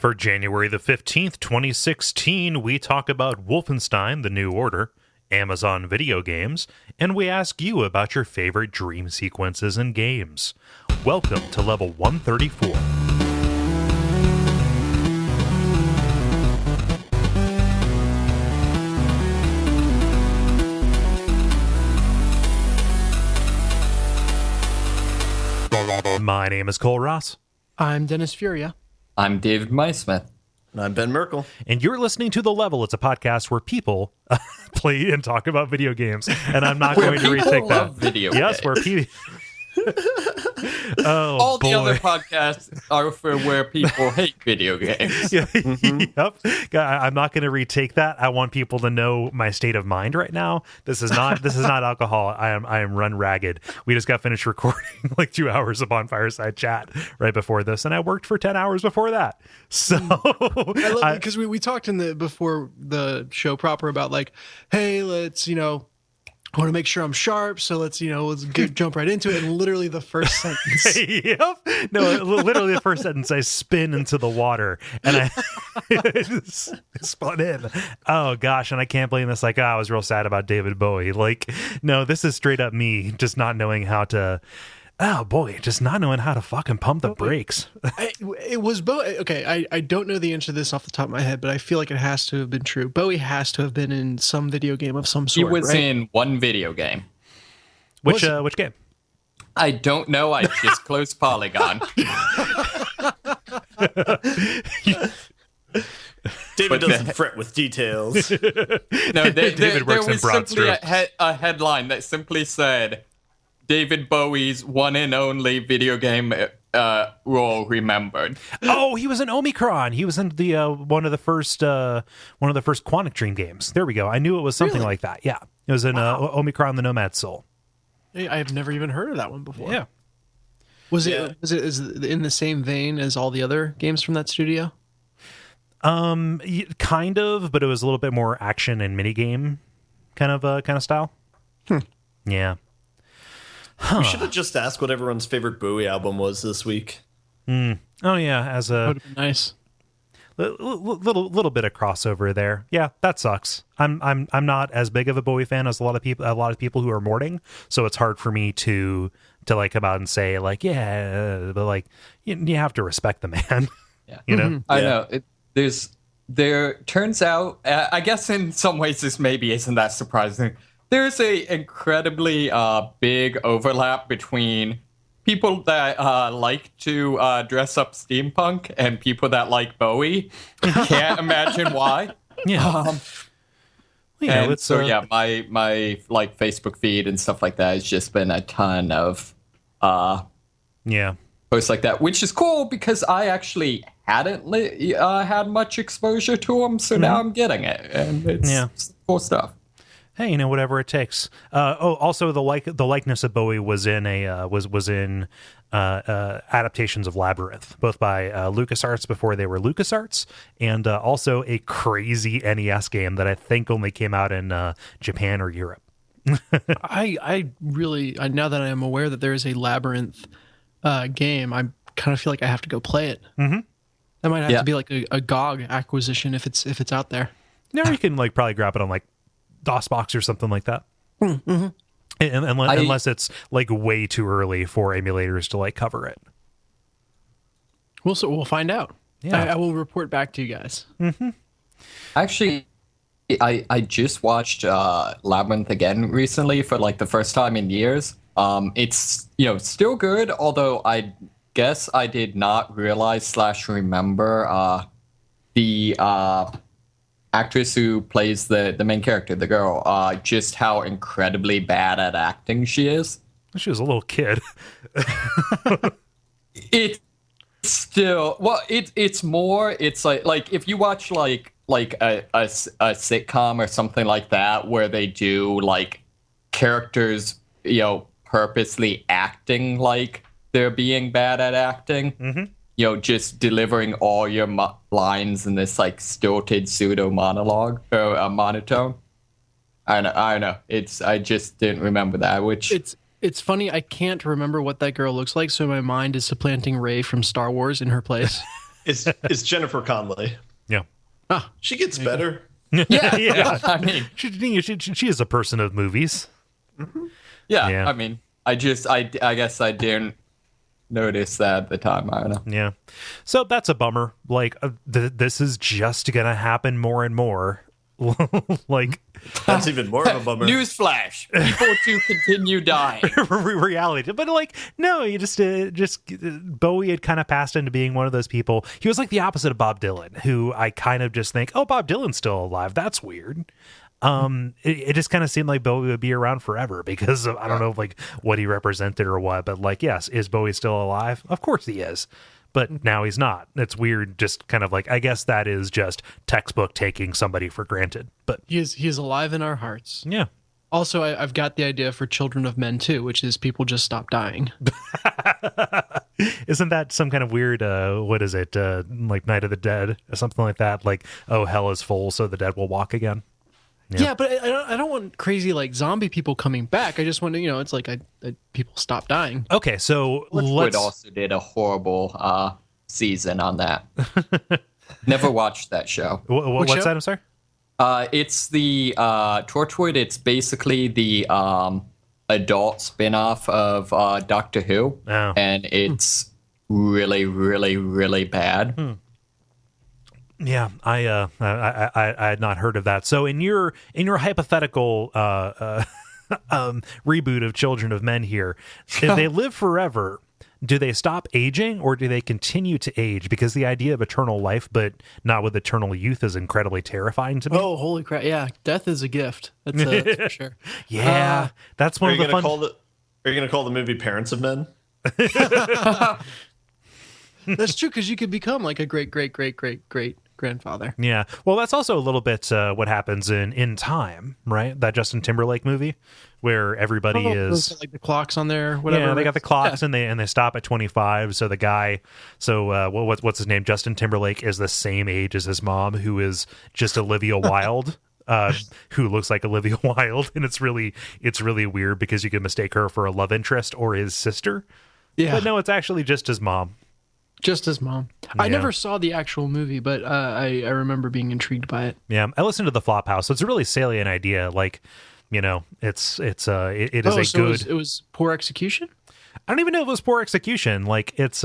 For January the 15th, 2016, we talk about Wolfenstein, The New Order, Amazon video games, and we ask you about your favorite dream sequences in games. Welcome to Level 134. My name is Cole Ross. I'm Dennis Furia. I'm David Maismith. And I'm Ben Merkel. And you're listening to The Level. It's a podcast where people play and talk about video games. And I'm not going to retake that. Yes, where people... All the other podcasts are for where people hate video games. Yep. I'm not going to retake that. I want people to know my state of mind right now. This is not alcohol. I am run ragged. We just got finished recording like 2 hours of on Fireside Chat right before this, and I worked for 10 hours before that. So I love it because we talked before the show proper about like, hey, let's I want to make sure I'm sharp, so let's jump right into it. And literally the first sentence. Yep. No, literally the first sentence, I spin into the water and I just spun in. Oh, gosh. And I can't blame this. Like, I was real sad about David Bowie. Like, no, this is straight up me just not knowing how to... Oh, boy, just not knowing how to fucking pump the brakes. It was Bowie. Okay, I don't know the answer to this off the top of my head, but I feel like it has to have been true. Bowie has to have been in some video game of some sort, He was right? in one video game. Which game? I don't know. I just closed Polygon. David doesn't fret with details. No, David works there in was broad simply strokes. a headline that simply said, David Bowie's one and only video game role remembered. Oh, he was in Omicron. He was in the one of the first Quantic Dream games. There we go. I knew it was something like that. Yeah, it was in Omicron: The Nomad Soul. Hey, I have never even heard of that one before. Yeah. Was it in the same vein as all the other games from that studio? Kind of, but it was a little bit more action and minigame kind of style. Yeah. Huh. We should have just asked what everyone's favorite Bowie album was this week. Oh yeah, as a would have been nice. Little bit of crossover there. Yeah, that sucks. I'm not as big of a Bowie fan as a lot of people who are mourning, so it's hard for me to like come out and say like, yeah, but like you have to respect the man. Yeah. You know? I know. There turns out, I guess in some ways this maybe isn't that surprising. There's a incredibly big overlap between people that like to dress up steampunk and people that like Bowie. Can't imagine why. Yeah. My like Facebook feed and stuff like that has just been a ton of posts like that, which is cool because I actually hadn't had much exposure to them, so now I'm getting it, and it's cool stuff. Hey, whatever it takes. Also the likeness of Bowie was in adaptations of Labyrinth, both by LucasArts before they were LucasArts, and also a crazy NES game that I think only came out in Japan or Europe. I really, now that I am aware that there is a Labyrinth game, I kind of feel like I have to go play it. Mm-hmm. That might have to be like a GOG acquisition if it's out there. No, you can like probably grab it on like DOSBox or something like that. Mm-hmm. Unless it's like way too early for emulators to like cover it. We'll find out. Yeah. I will report back to you guys. Mm-hmm. Actually, I just watched Labyrinth again recently for like the first time in years. It's still good, although I guess I did not realize / remember the actress who plays the main character, the girl, just how incredibly bad at acting she is. She was a little kid. It's still, well, it's more, it's like if you watch like a sitcom or something like that where they do like characters, purposely acting like they're being bad at acting. Mm-hmm. Just delivering all your lines in this like stilted pseudo monologue or a monotone. I don't know. I just didn't remember that. Which it's funny. I can't remember what that girl looks like, so my mind is supplanting Rey from Star Wars in her place. is Jennifer Connelly. Yeah. She gets better. Yeah. I mean, she is a person of movies. yeah. I mean, I guess I didn't notice that at the time. I don't know. Yeah. So that's a bummer. Like, this is just going to happen more and more. Like, that's even more of a bummer. Newsflash: people do continue dying. Reality, but like, no, you just Bowie had kind of passed into being one of those people. He was like the opposite of Bob Dylan, who I kind of just think, oh, Bob Dylan's still alive. That's weird. It just kind of seemed like Bowie would be around forever because of, I don't know, like what he represented or what, but like, yes, is Bowie still alive? Of course he is. But now he's not. It's weird, just kind of like, I guess that is just textbook taking somebody for granted. But he is alive in our hearts. Yeah. Also, I've got the idea for Children of Men too, which is people just stop dying. Isn't that some kind of weird, what is it, like Night of the Dead or something like that? Like, oh, hell is full, so the dead will walk again. Yeah, but I don't want crazy like zombie people coming back. I just want to, it's like people stop dying. Okay, so Wood also did a horrible season on that. Never watched that show. What's that? I'm sorry. It's the Torchwood. It's basically the adult spin-off of Doctor Who, and it's really, really, really bad. Yeah, I had not heard of that. So in your hypothetical reboot of Children of Men here, if they live forever, do they stop aging or do they continue to age? Because the idea of eternal life, but not with eternal youth, is incredibly terrifying to me. Oh, holy crap! Yeah, death is a gift. That's for sure. Yeah, that's one of the fun. Are you going to call the movie Parents of Men? That's true, because you could become like a great grandfather. Yeah. Well, that's also a little bit what happens in Time, right? That Justin Timberlake movie where everybody is like the clocks on there, whatever. Yeah, they got the clocks and they stop at 25. So the guy, what's his name? Justin Timberlake is the same age as his mom, who is just Olivia Wilde. Who looks like Olivia Wilde, and it's really weird because you can mistake her for a love interest or his sister. Yeah. But no, it's actually just his mom. Just his mom. I never saw the actual movie, but I remember being intrigued by it. Yeah, I listened to the Flophouse. So it's a really salient idea. Like, it is a good. It was poor execution. I don't even know if it was poor execution. Like, it's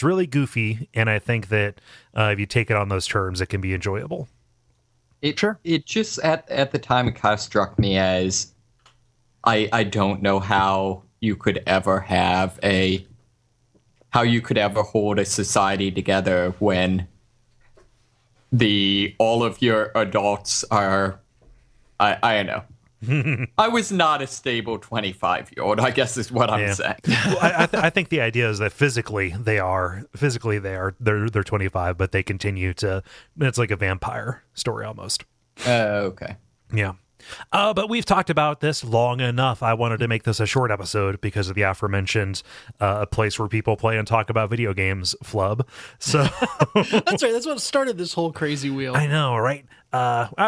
really goofy, and I think that if you take it on those terms, it can be enjoyable. It just at the time it kind of struck me as I don't know how you could ever hold a society together when all of your adults are, I don't know. I was not a stable 25-year-old, I guess is what I'm saying. Well, I think the idea is that physically they're 25, but they continue to, it's like a vampire story almost. Okay. Yeah. But we've talked about this long enough. I wanted to make this a short episode because of the aforementioned a place where people play and talk about video games flub. So that's right. That's what started this whole crazy wheel. I know, right?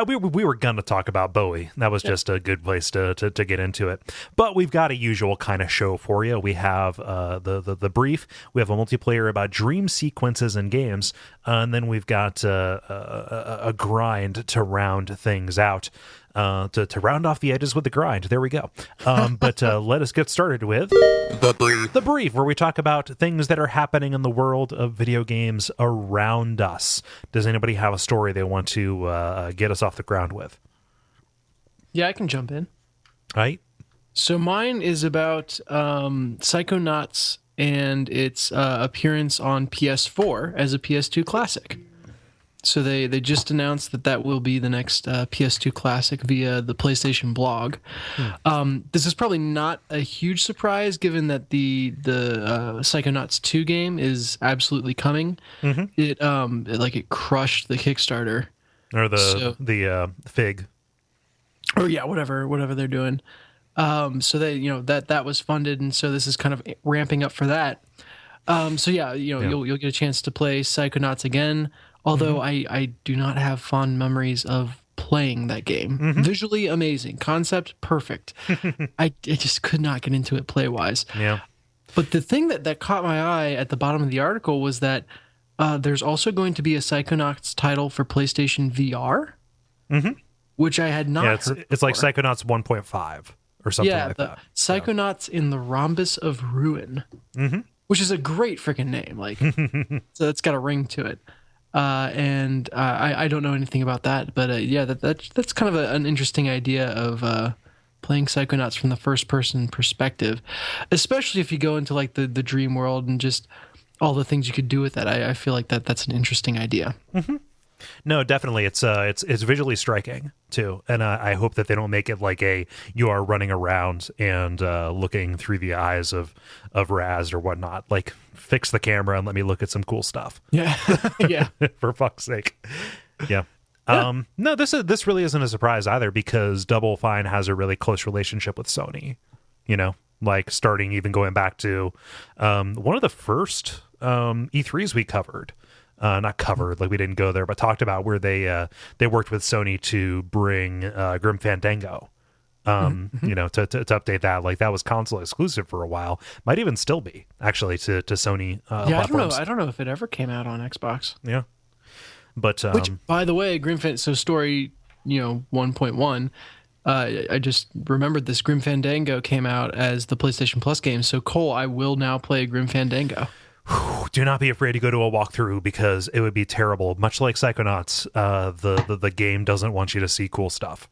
We were gonna talk about Bowie. That was just a good place to get into it. But we've got a usual kind of show for you. We have the brief. We have a multiplayer about dream sequences in games, and then we've got a grind to round things out. To round off the edges with the grind. There we go. But let us get started with the brief, where we talk about things that are happening in the world of video games around us. Does anybody have a story they want to get us off the ground with? Yeah, I can jump in. All right. So mine is about Psychonauts and its appearance on PS4 as a PS2 classic. So they just announced that will be the next PS2 classic via the PlayStation blog. This is probably not a huge surprise given that the Psychonauts 2 game is absolutely coming. Mm-hmm. It crushed the Kickstarter or the Fig. Or yeah, whatever they're doing. So they that was funded, and so this is kind of ramping up for that. You'll get a chance to play Psychonauts again. Although I do not have fond memories of playing that game. Mm-hmm. Visually amazing. Concept perfect. I just could not get into it play-wise. Yeah. But the thing that caught my eye at the bottom of the article was that there's also going to be a Psychonauts title for PlayStation VR, which I had not heard it's like before. Psychonauts 1.5 or something like the that. Psychonauts in the Rhombus of Ruin, which is a great freaking name. Like, so it's got a ring to it. And I don't know anything about that, but yeah, that's kind of an interesting idea of playing Psychonauts from the first person perspective, especially if you go into like the dream world and just all the things you could do with that. I feel like that's an interesting idea. No, definitely, it's visually striking too, and I hope that they don't make it like you are running around and looking through the eyes of Raz or whatnot. Like, fix the camera and let me look at some cool stuff. Yeah, yeah. For fuck's sake. Yeah. No, this really isn't a surprise either, because Double Fine has a really close relationship with Sony. You know, like starting even going back to one of the first E3s we covered. Not covered, like we didn't go there, but talked about where they worked with Sony to bring Grim Fandango. You know, to update that. Like, that was console exclusive for a while. Might even still be, actually, to Sony platforms. I don't know if it ever came out on Xbox. Yeah. But which, by the way, so story 1.1. I just remembered this. Grim Fandango came out as the PlayStation Plus game. So Kole, I will now play Grim Fandango. Do not be afraid to go to a walkthrough, because it would be terrible. Much like Psychonauts, the game doesn't want you to see cool stuff.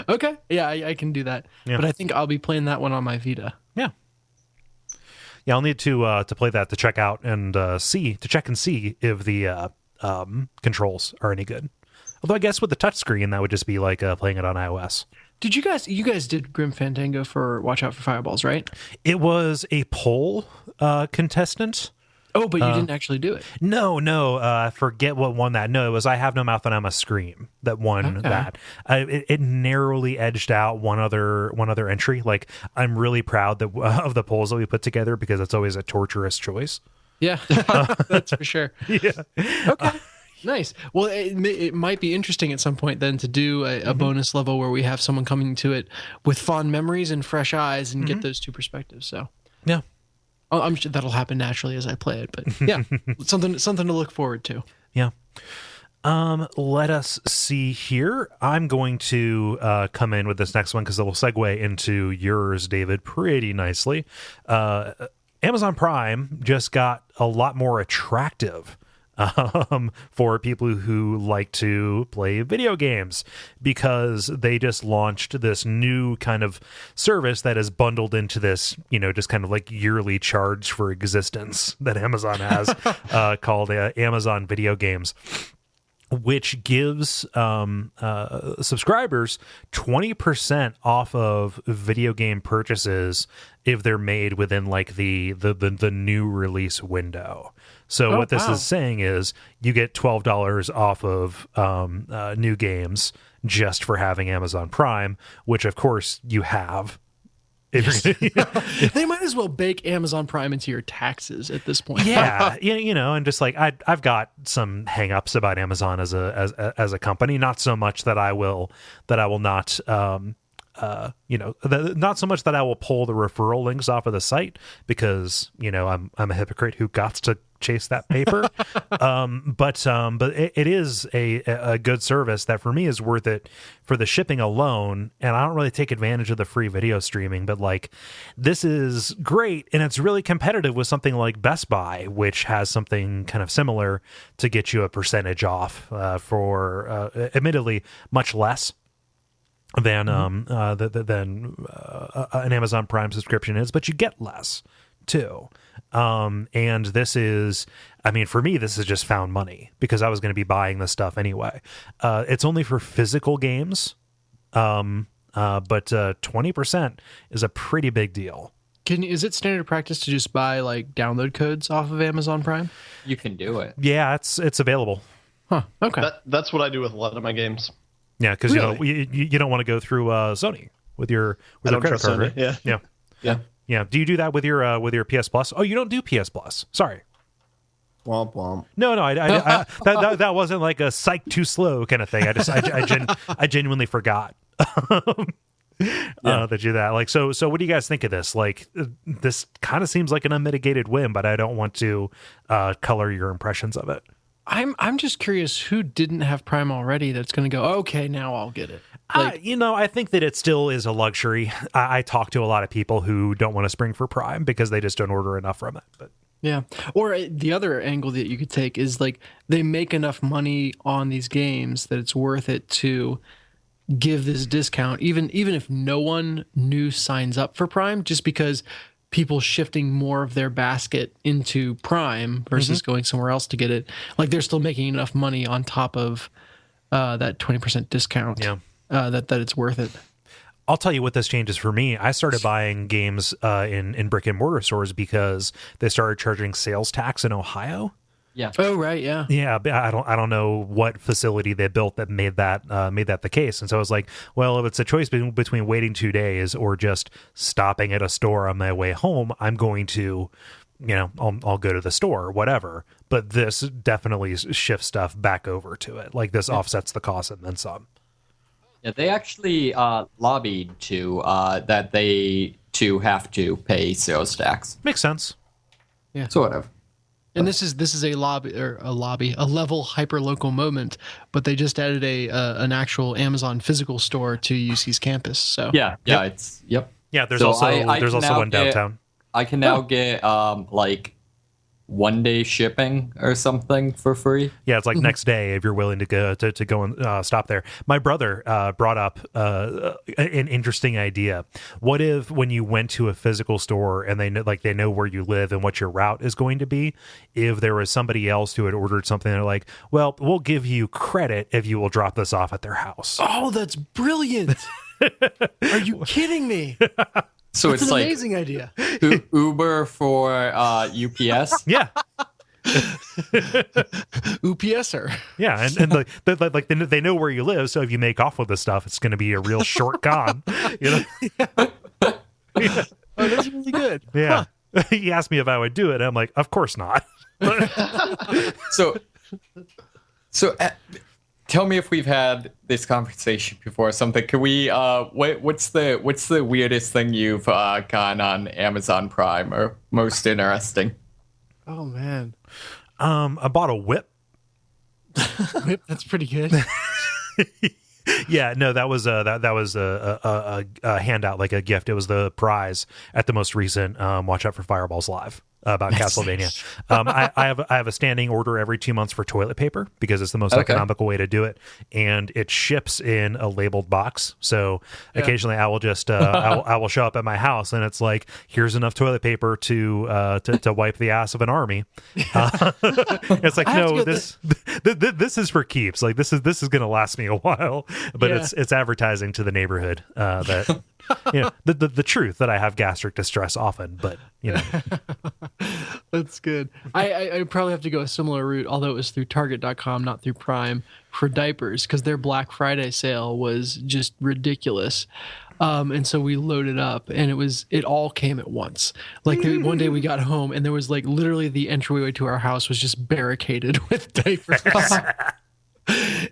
Okay, yeah, I can do that. Yeah. But I think I'll be playing that one on my Vita. Yeah, I'll need to play that to check out and check and see if the controls are any good. Although I guess with the touchscreen, that would just be like playing it on iOS. Did you guys did Grim Fandango for Watch Out for Fireballs, right? It was a poll contestant. Oh, but you didn't actually do it. No. I forget what won that. No, it was I Have No Mouth and I'm a Scream that won that. It narrowly edged out one other entry. Like, I'm really proud of the polls that we put together, because it's always a torturous choice. Yeah, that's for sure. Yeah. Okay. Nice. Well, it might be interesting at some point then to do a bonus level where we have someone coming to it with fond memories and fresh eyes and get those two perspectives. So yeah, I'm sure that'll happen naturally as I play it. But yeah, something to look forward to. Yeah. Let us see here. I'm going to come in with this next one because it'll segue into yours, David, pretty nicely. Amazon Prime just got a lot more attractive for people who like to play video games, because they just launched this new kind of service that is bundled into this, just kind of like yearly charge for existence that Amazon has called Amazon Video Games, which gives subscribers 20% off of video game purchases if they're made within like the new release window. So what this is saying is you get $12 off of new games just for having Amazon Prime, which of course you have. They might as well bake Amazon Prime into your taxes at this point. Yeah, and just like I've got some hangups about Amazon as a company. Not so much that I will not not so much that I will pull the referral links off of the site, because I'm a hypocrite who got to chase that paper. But it is a good service that for me is worth it for the shipping alone. And I don't really take advantage of the free video streaming, but like, this is great. And it's really competitive with something like Best Buy, which has something kind of similar to get you a percentage off for admittedly much less than an Amazon Prime subscription is, but you get less too. And this is, for me, this is just found money, because I was going to be buying this stuff anyway. It's only for physical games, but 20% is a pretty big deal. Is it standard practice to just buy like download codes off of Amazon Prime? You can do it. Yeah, it's available. Huh. Okay. That's what I do with a lot of my games. Yeah, because you don't want to go through Sony with your credit card, right? Yeah. Do you do that with your PS Plus? Oh, you don't do PS Plus. Sorry. Womp womp. No, that wasn't like a psych too slow kind of thing. I genuinely forgot. That do that. Like, so what do you guys think of this? Like, this kind of seems like an unmitigated win, but I don't want to color your impressions of it. I'm just curious who didn't have Prime already that's going to go, okay, now I'll get it. Like, I think that it still is a luxury. I talk to a lot of people who don't want to spring for Prime because they just don't order enough from it. But yeah. Or the other angle that you could take is like they make enough money on these games that it's worth it to give this discount, even if no one new signs up for Prime, just because people shifting more of their basket into Prime versus going somewhere else to get it. Like they're still making enough money on top of that 20% discount. Yeah. That it's worth it. I'll tell you what this changes for me. I started buying games in brick and mortar stores because they started charging sales tax in Ohio. Yeah. Oh, right. Yeah. Yeah. I don't know what facility they built that made that the case. And so I was like, well, if it's a choice between waiting 2 days or just stopping at a store on my way home, I'm going to, I'll go to the store or whatever. But this definitely shifts stuff back over to it. Like this offsets the cost and then some. Yeah, they actually lobbied to that they too have to pay sales tax. Makes sense. Yeah, sort of. And this is a level hyper-local moment, but they just added an actual Amazon physical store to UC's campus. So yeah, it's yeah. There's also one downtown. I can now get like 1 day shipping or something for free. Yeah, it's like next day if you're willing to go and stop there. My brother brought up an interesting idea. What if when you went to a physical store and they know where you live and what your route is going to be, if there was somebody else who had ordered something, they're like, well, we'll give you credit if you will drop this off at their house. Oh, that's brilliant. Are you kidding me? So it's it's an like amazing idea. Uber for UPS. Yeah. UPSer. Yeah, and they know where you live, so if you make off with this stuff, it's going to be a real short con. Yeah. Oh, that's really good. Yeah. Huh. He asked me if I would do it. And I'm like, of course not. So tell me if we've had this conversation before or something. Can we? What's the weirdest thing you've gone on Amazon Prime or most interesting? Oh man, I bought a whip. Whip, that's pretty good. Yeah, no, that was a handout, like a gift. It was the prize at the most recent Watch Out for Fireballs Live about Castlevania. I have a standing order every 2 months for toilet paper because it's the most economical way to do it, and it ships in a labeled box. So occasionally I will just I will show up at my house and it's like, here's enough toilet paper to wipe the ass of an army. It's like, no, this is for keeps. Like this is going to last me a while, but it's advertising to the neighborhood that. The truth that I have gastric distress often, but that's good. I probably have to go a similar route, although it was through Target.com, not through Prime, for diapers, because their Black Friday sale was just ridiculous. And so we loaded up, and it all came at once. Like one day we got home, and there was like literally the entryway to our house was just barricaded with diapers.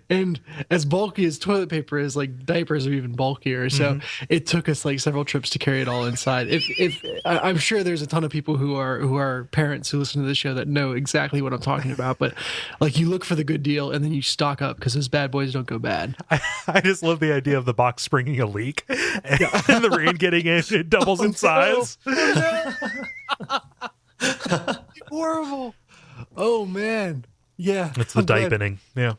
And as bulky as toilet paper is, like diapers are even bulkier. So it took us like several trips to carry it all inside. If I'm sure there's a ton of people who are parents who listen to this show that know exactly what I'm talking about. But like you look for the good deal and then you stock up because those bad boys don't go bad. I just love the idea of the box springing a leak and the rain getting in. It doubles in size. Horrible. Oh man. Yeah, it's the diapening. Yeah.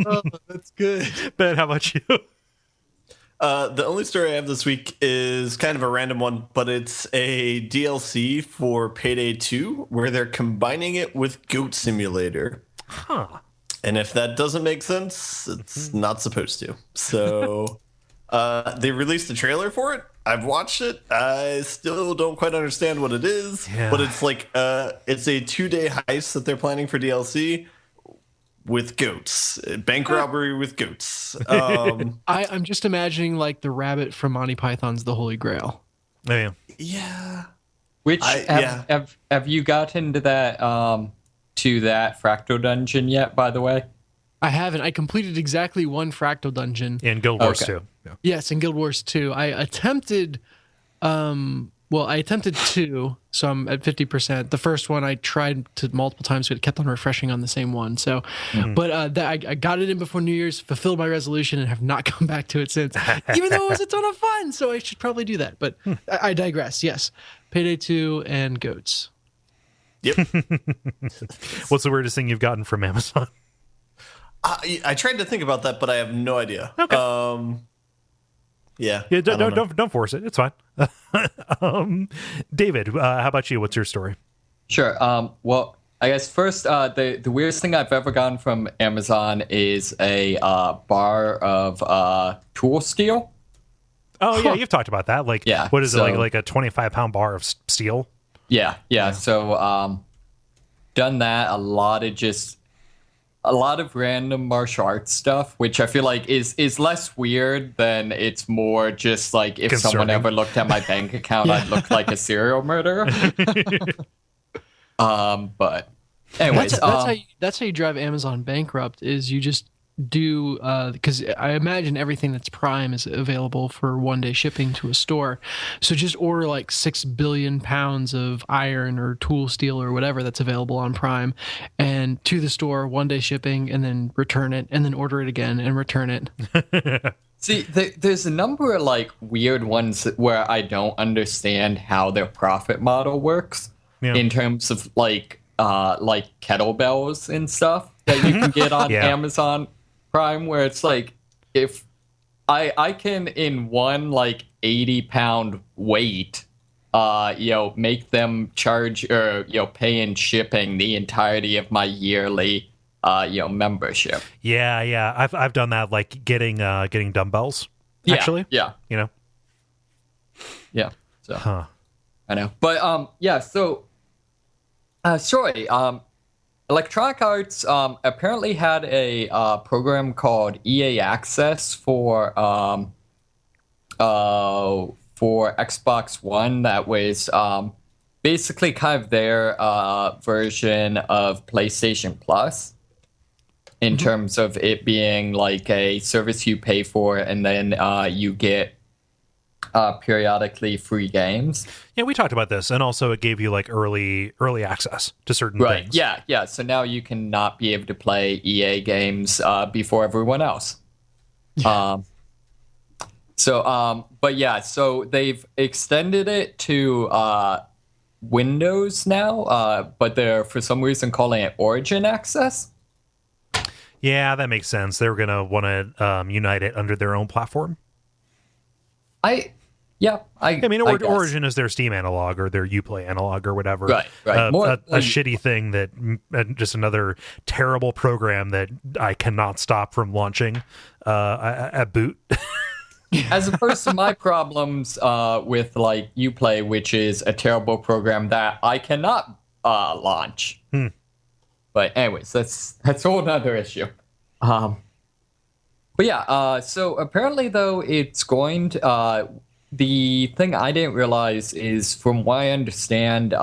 Oh, that's good. Ben, how about you? The only story I have this week is kind of a random one, but it's a DLC for Payday 2 where they're combining it with Goat Simulator. Huh. And if that doesn't make sense, it's not supposed to. So they released a trailer for it. I've watched it. I still don't quite understand what it is, but it's like it's a 2-day heist that they're planning for DLC with goats, bank robbery with goats. I'm just imagining like the rabbit from Monty Python's The Holy Grail. Oh, yeah. Yeah. Which have you gotten to that Fractal dungeon yet? By the way. I haven't. I completed exactly one fractal dungeon. In Guild Wars Okay. 2. Yeah. Yes, in Guild Wars 2. I attempted I attempted two, so I'm at 50%. The first one I tried to multiple times, but it kept on refreshing on the same one. So, but I got it in before New Year's, fulfilled my resolution, and have not come back to it since. Even though it was a ton of fun, so I should probably do that. But I digress. Yes, Payday 2 and goats. Yep. What's the weirdest thing you've gotten from Amazon? I tried to think about that, but I have no idea. Okay. Yeah. Yeah, don't force it. It's fine. David, how about you? What's your story? Sure. Well, I guess first, the weirdest thing I've ever gotten from Amazon is a bar of tool steel. Oh yeah, you've talked about that. Like, Yeah, what is so- it like a 25-pound bar of steel? Yeah. So, done that. A lot of random martial arts stuff, which I feel like is less weird than it's more just like if someone Concerning. ever looked at my bank account, I'd look like a serial murderer. But anyways, That's how you drive Amazon bankrupt. Is you just do because I imagine everything that's Prime is available for one-day shipping to a store. So just order like 6 billion pounds of iron or tool steel or whatever that's available on Prime, and to the store, one-day shipping, and then return it, and then order it again and return it. see, there's a number of like weird ones where I don't understand how their profit model works in terms of like kettlebells and stuff that you can get on Amazon Prime, where it's like if I can in one like 80-pound weight make them charge or pay in shipping the entirety of my yearly membership. Yeah. I've done that, like getting dumbbells. Actually, yeah. So I know, but so sorry. Electronic Arts apparently had a program called EA Access for Xbox One that was basically kind of their version of PlayStation Plus in terms of it being like a service you pay for and then you get periodically free games. Yeah, we talked about this, and also it gave you like early access to certain things. Yeah. So now you can not be able to play EA games before everyone else. So they've extended it to Windows now, but they're for some reason calling it Origin Access. Yeah, that makes sense. They were gonna want to unite it under their own platform. I mean, I guess. Origin is their Steam analog or their Uplay analog or whatever. Right. A shitty thing that just another terrible program that I cannot stop from launching at boot. As opposed to my problems with like Uplay, which is a terrible program that I cannot launch. But anyways, that's a whole other issue. But yeah, so apparently though it's going to the thing I didn't realize is, from what I understand,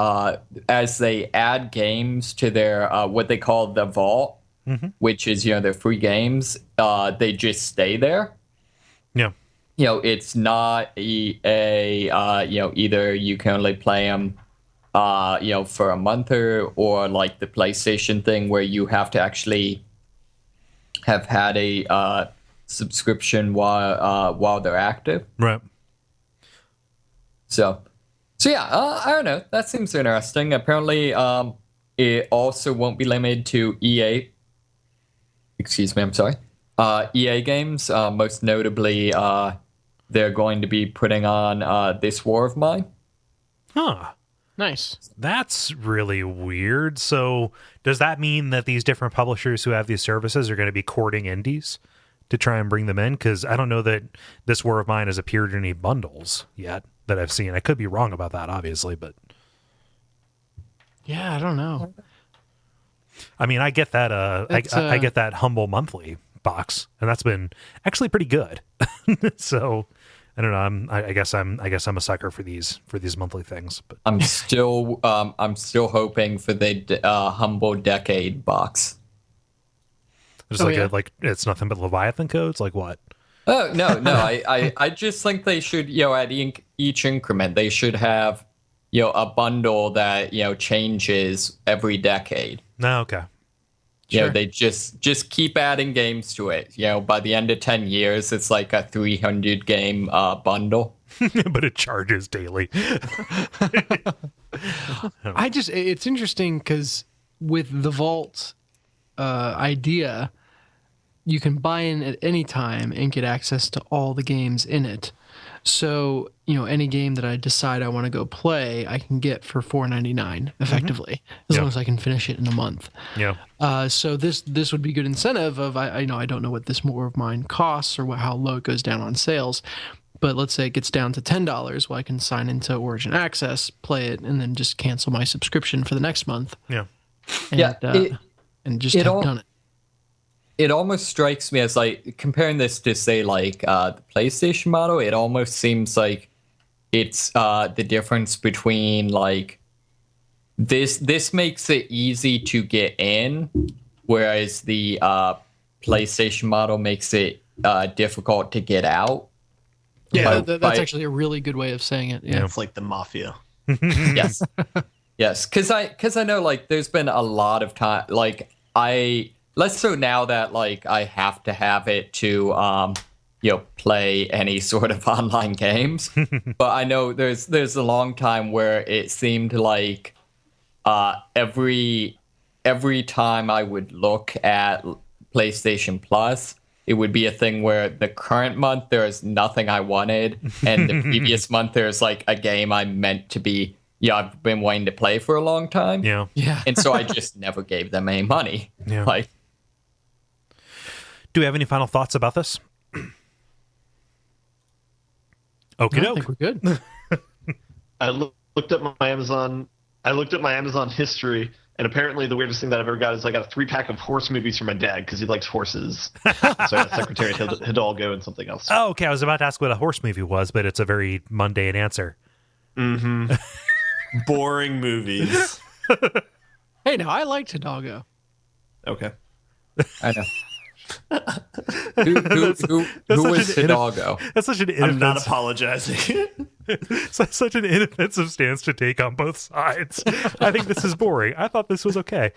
as they add games to their what they call the vault, which is their free games, they just stay there. Yeah. It's not either you can only play them for a month or like the PlayStation thing where you have to actually have had a subscription while they're active. Right. So yeah, I don't know. That seems interesting. Apparently, it also won't be limited to EA. Excuse me, I'm sorry. EA games, most notably, they're going to be putting on This War of Mine. Huh. Nice. That's really weird. So does that mean that these different publishers who have these services are going to be courting indies to try and bring them in? Because I don't know that This War of Mine has appeared in any bundles yet that I've seen. I could be wrong about that, obviously, but Yeah, I don't know. I mean, I get that. I get that Humble monthly box, and that's been actually pretty good. So I don't know. I guess I'm a sucker for these monthly things. But I'm still hoping for the Humble Decade box. Just like it's nothing but Leviathan codes. Like what? Oh no. I just think they should, at each increment, they should have, a bundle that changes every decade. No, okay. Sure. They just keep adding games to it. By the end of 10 years, it's like a 300 game bundle. But it charges daily. It's interesting because with the Vault idea, you can buy in at any time and get access to all the games in it. So, any game that I decide I want to go play, I can get for $4.99 effectively, as long as I can finish it in a month. Yeah. So this would be good incentive of, I don't know what this More of Mine costs or how low it goes down on sales, but let's say it gets down to $10. Well, I can sign into Origin Access, play it, and then just cancel my subscription for the next month. Yeah. And, and just have done it. It almost strikes me as like comparing this to say like the PlayStation model. It almost seems like it's the difference between like this makes it easy to get in, whereas the PlayStation model makes it difficult to get out. Yeah, that's actually a really good way of saying it. Yeah, it's like the mafia. Yes, yes, because I know like there's been a lot of time like less so now that like I have to have it to play any sort of online games. But I know there's a long time where it seemed like every time I would look at PlayStation Plus, it would be a thing where the current month there's nothing I wanted, and the previous month there's like a game I meant to be I've been wanting to play for a long time. Yeah. And so I just never gave them any money. Yeah. Like, do we have any final thoughts about this? Okie doke. I think we're good. I looked at my Amazon. I looked at my Amazon history, and apparently the weirdest thing that I've ever got is I got a 3-pack of horse movies from my dad because he likes horses. So I got Secretariat Hidalgo and something else. Oh, okay. I was about to ask what a horse movie was, but it's a very mundane answer. Mm-hmm. Boring movies. Hey, now I liked Hidalgo. Okay. I know. Who was Hidalgo? That's such an I'm not apologizing. such an inoffensive stance to take on both sides. I think this is boring. I thought this was okay.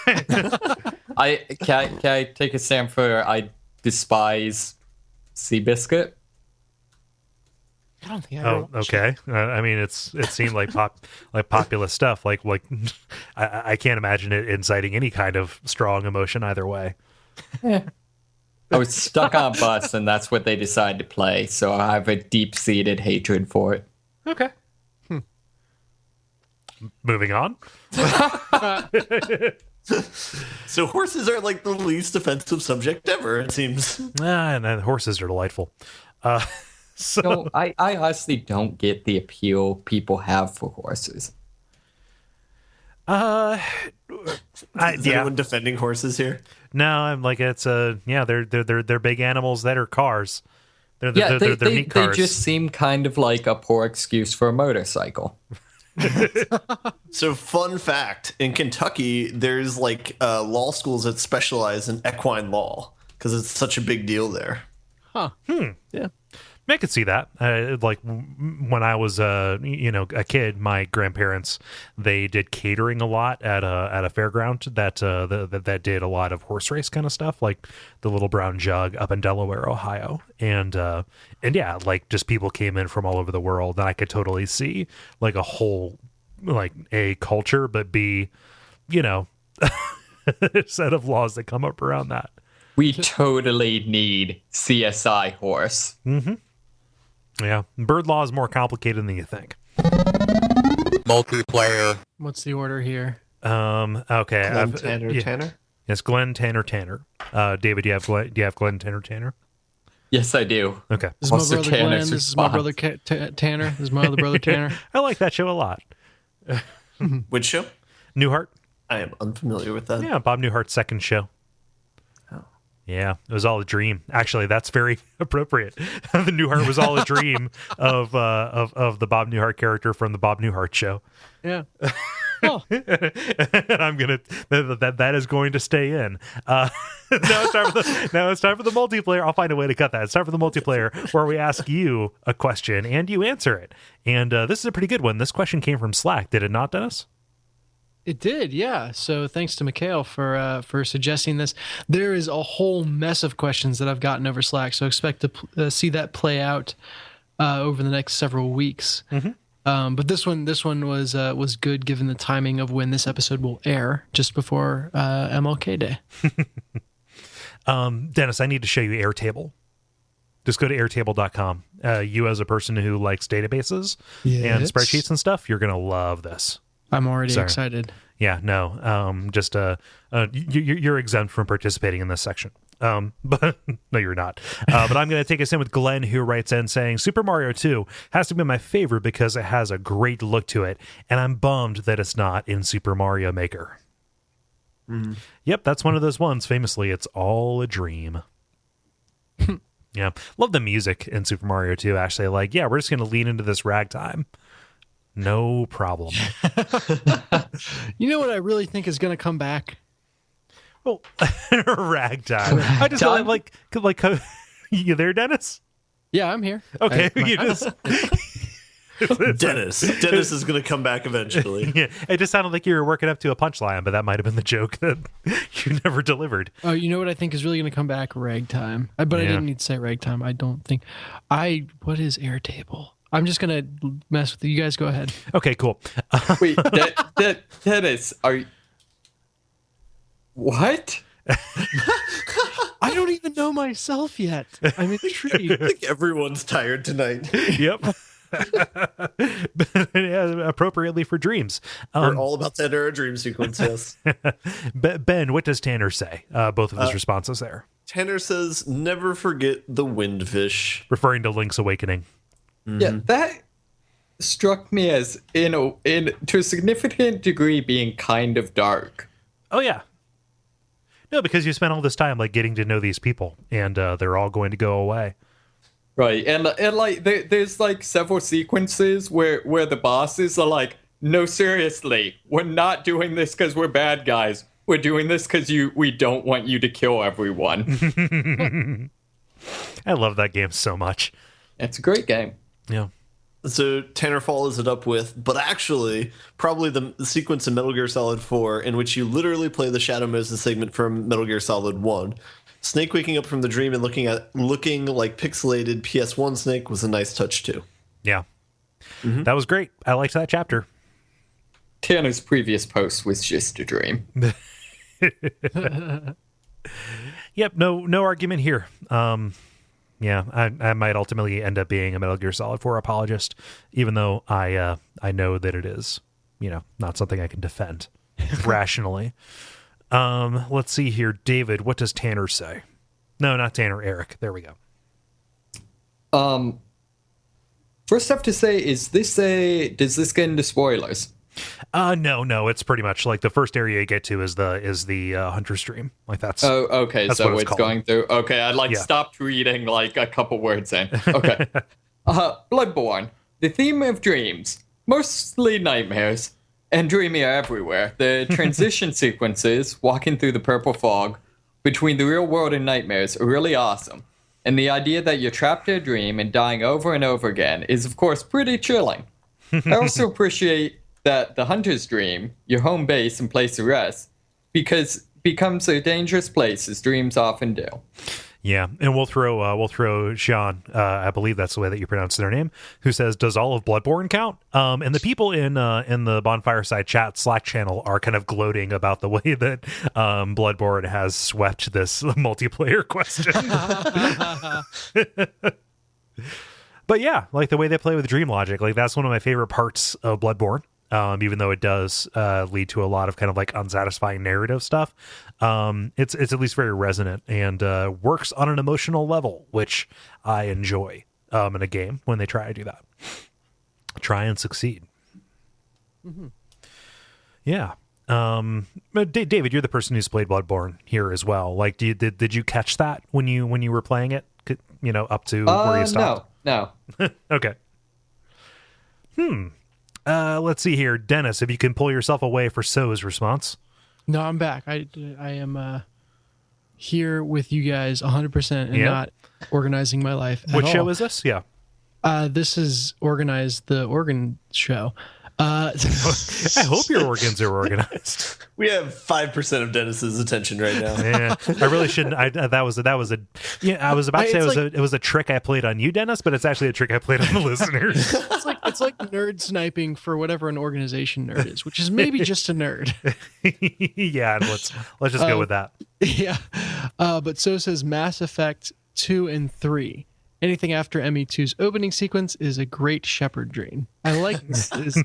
Can I take a stand for I despise Seabiscuit? I don't think I ever watched okay. I mean, it seemed like popular stuff. Like I can't imagine it inciting any kind of strong emotion either way. I was stuck on a bus, and that's what they decided to play. So I have a deep-seated hatred for it. Okay. Moving on. So horses are like the least offensive subject ever, it seems. And horses are delightful. So I honestly don't get the appeal people have for horses. Is anyone defending horses here? No, I'm like they're big animals that are cars. They're meat cars. They just seem kind of like a poor excuse for a motorcycle. So fun fact, in Kentucky there's like law schools that specialize in equine law because it's such a big deal there. Yeah, I could see that. Like when I was a kid, my grandparents, they did catering a lot at a fairground that did a lot of horse race kind of stuff, like the Little Brown Jug up in Delaware, Ohio, and yeah, like just people came in from all over the world, and I could totally see like a whole like A, culture, but B, set of laws that come up around that. We totally need CSI horse. Mm-hmm. Yeah, bird law is more complicated than you think. Multiplayer. What's the order here? Okay. Glenn Tanner. Yes, Glenn Tanner. David, do you have Glenn Tanner? Yes, I do. Okay. This is my Also brother Tanner's Glenn. This is my brother Tanner. This is my other brother Tanner. I like that show a lot. Which show? Newhart. I am unfamiliar with that. Yeah, Bob Newhart's second show. Yeah, it was all a dream. Actually, that's very appropriate. The Newhart was all a dream of the Bob Newhart character from the Bob Newhart show. Yeah. Oh. And I'm gonna that is going to stay in. Now it's time for the multiplayer. I'll find a way to cut that. It's time for the multiplayer where we ask you a question and you answer it. And this is a pretty good one. This question came from Slack, did it not, Dennis? It did, yeah. So thanks to Mikhail for suggesting this. There is a whole mess of questions that I've gotten over Slack, so expect to see that play out over the next several weeks. But this one was good given the timing of when this episode will air, just before MLK Day. Dennis, I need to show you Airtable. Just go to airtable.com. You as a person who likes databases and spreadsheets and stuff, you're going to love this. I'm already excited. Yeah, no, you're exempt from participating in this section. But no, you're not. But I'm going to take us in with Glenn, who writes in saying, Super Mario 2 has to be my favorite because it has a great look to it, and I'm bummed that it's not in Super Mario Maker. Yep, that's one of those ones. Famously, it's all a dream. Yeah, love the music in Super Mario 2, actually. Like, yeah, we're just going to lean into this ragtime. No problem. You know what I really think is going to come back? Well, ragtime. I just like you there, Dennis? Yeah, I'm here. Okay, Dennis is going to come back eventually. Yeah, it just sounded like you were working up to a punchline, but that might have been the joke that you never delivered. Oh, you know what I think is really going to come back? Ragtime. But I didn't need to say ragtime. I don't think. What is Airtable? I'm just going to mess with you. You guys go ahead. Okay, cool. Wait, Dennis, what? I don't even know myself yet. I'm intrigued. I think everyone's tired tonight. Yep. Appropriately for dreams. We're all about to enter a dream sequence, yes. Ben, what does Tanner say? Both of his responses there. Tanner says, never forget the windfish. Referring to Link's Awakening. Yeah, that struck me as, to a significant degree, being kind of dark. Oh, yeah. No, because you spent all this time, like, getting to know these people, and they're all going to go away. Right, and like, there's, like, several sequences where the bosses are like, no, seriously, we're not doing this because we're bad guys. We're doing this because we don't want you to kill everyone. I love that game so much. It's a great game. Yeah. So Tanner follows it up with, but actually, probably the sequence in Metal Gear Solid 4 in which you literally play the Shadow Moses segment from Metal Gear Solid 1. Snake waking up from the dream and looking like pixelated PS1 Snake was a nice touch too. Yeah. That was great. I liked that chapter. Tanner's previous post was just a dream. Yep, no argument here. Yeah, I might ultimately end up being a Metal Gear Solid 4 apologist, even though I know that it is, not something I can defend rationally. Let's see here. David, what does Tanner say? No, not Tanner, Eric. There we go. First I have to say, does this get into spoilers? No, it's pretty much like the first area you get to is the hunter stream. Like that's okay, that's so it's going through. Okay, I stopped reading like a couple words in. Okay. Bloodborne. The theme of dreams, mostly nightmares, and dreamy are everywhere. The transition sequences, walking through the purple fog between the real world and nightmares, are really awesome. And the idea that you're trapped in a dream and dying over and over again is, of course, pretty chilling. I also appreciate that the hunter's dream, your home base and place of rest, becomes a dangerous place, as dreams often do. Yeah, and we'll throw Sean, I believe that's the way that you pronounce their name, who says, "Does all of Bloodborne count?" And the people in the Bonfireside chat Slack channel are kind of gloating about the way that Bloodborne has swept this multiplayer question. But yeah, like the way they play with dream logic, like that's one of my favorite parts of Bloodborne. Even though it does lead to a lot of kind of like unsatisfying narrative stuff, it's at least very resonant and works on an emotional level, which I enjoy in a game when they try to do that. Try and succeed. Mm-hmm. Yeah. David, you're the person who's played Bloodborne here as well. Like, did you catch that when you were playing it? Up to where you stopped? No. Okay. Let's see here. Dennis, if you can pull yourself away for So's response. No, I'm back. I am here with you guys 100% and not organizing my life at Which all. show is this? Yeah. This is Organized, the organ show. I hope your organs are organized. We have 5% of Dennis's attention right now. Yeah, I really shouldn't. That was a. Yeah, I was about to say it was a trick I played on you, Dennis, but it's actually a trick I played on the listeners. It's like nerd sniping for whatever an organization nerd is, which is maybe just a nerd. Yeah, let's just go with that. Yeah, but so says Mass Effect 2 and 3. Anything after ME2's opening sequence is a great shepherd dream. I like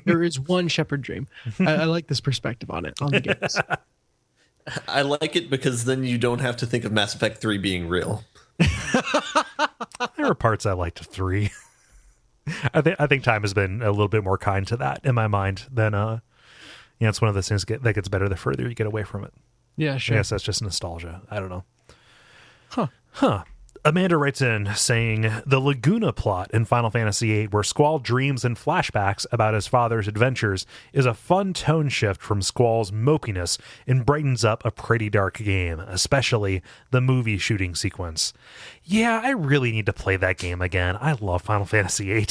there is one shepherd dream. I like this perspective on it, on the games. I like it because then you don't have to think of Mass Effect 3 being real. There are parts I liked of 3. I think time has been a little bit more kind to that in my mind than it's one of those things that gets better the further you get away from it. Yeah, sure. I guess that's just nostalgia. I don't know. Huh. Amanda writes in saying the Laguna plot in Final Fantasy VIII, where Squall dreams and flashbacks about his father's adventures, is a fun tone shift from Squall's mopiness and brightens up a pretty dark game, especially the movie shooting sequence. Yeah, I really need to play that game again. I love Final Fantasy VIII.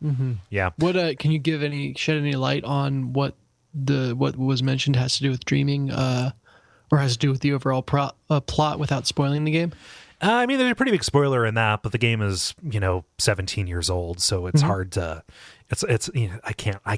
Mm-hmm. Yeah. What can you shed any light on what was mentioned has to do with dreaming, or has to do with the overall plot without spoiling the game? I mean, there's a pretty big spoiler in that, but the game is, 17 years old, so it's hard to. It's I can't. I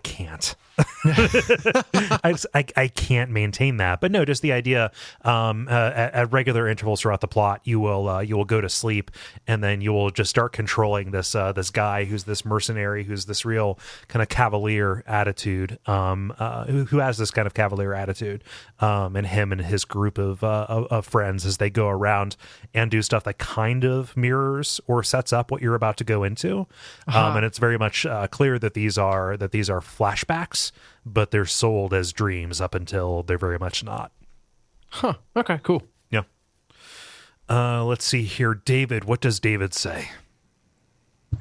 can't maintain that. But no, just the idea. At regular intervals throughout the plot, you will go to sleep, and then you will just start controlling this guy who's this mercenary, who's this real kind of cavalier attitude, who has this kind of cavalier attitude, and him and his group of friends as they go around and do stuff that kind of mirrors or sets up what you're about to go into, and it's very much clear that these are flashbacks, but they're sold as dreams up until they're very much not. Huh. Okay, cool. Yeah. Let's see here. David, what does David say?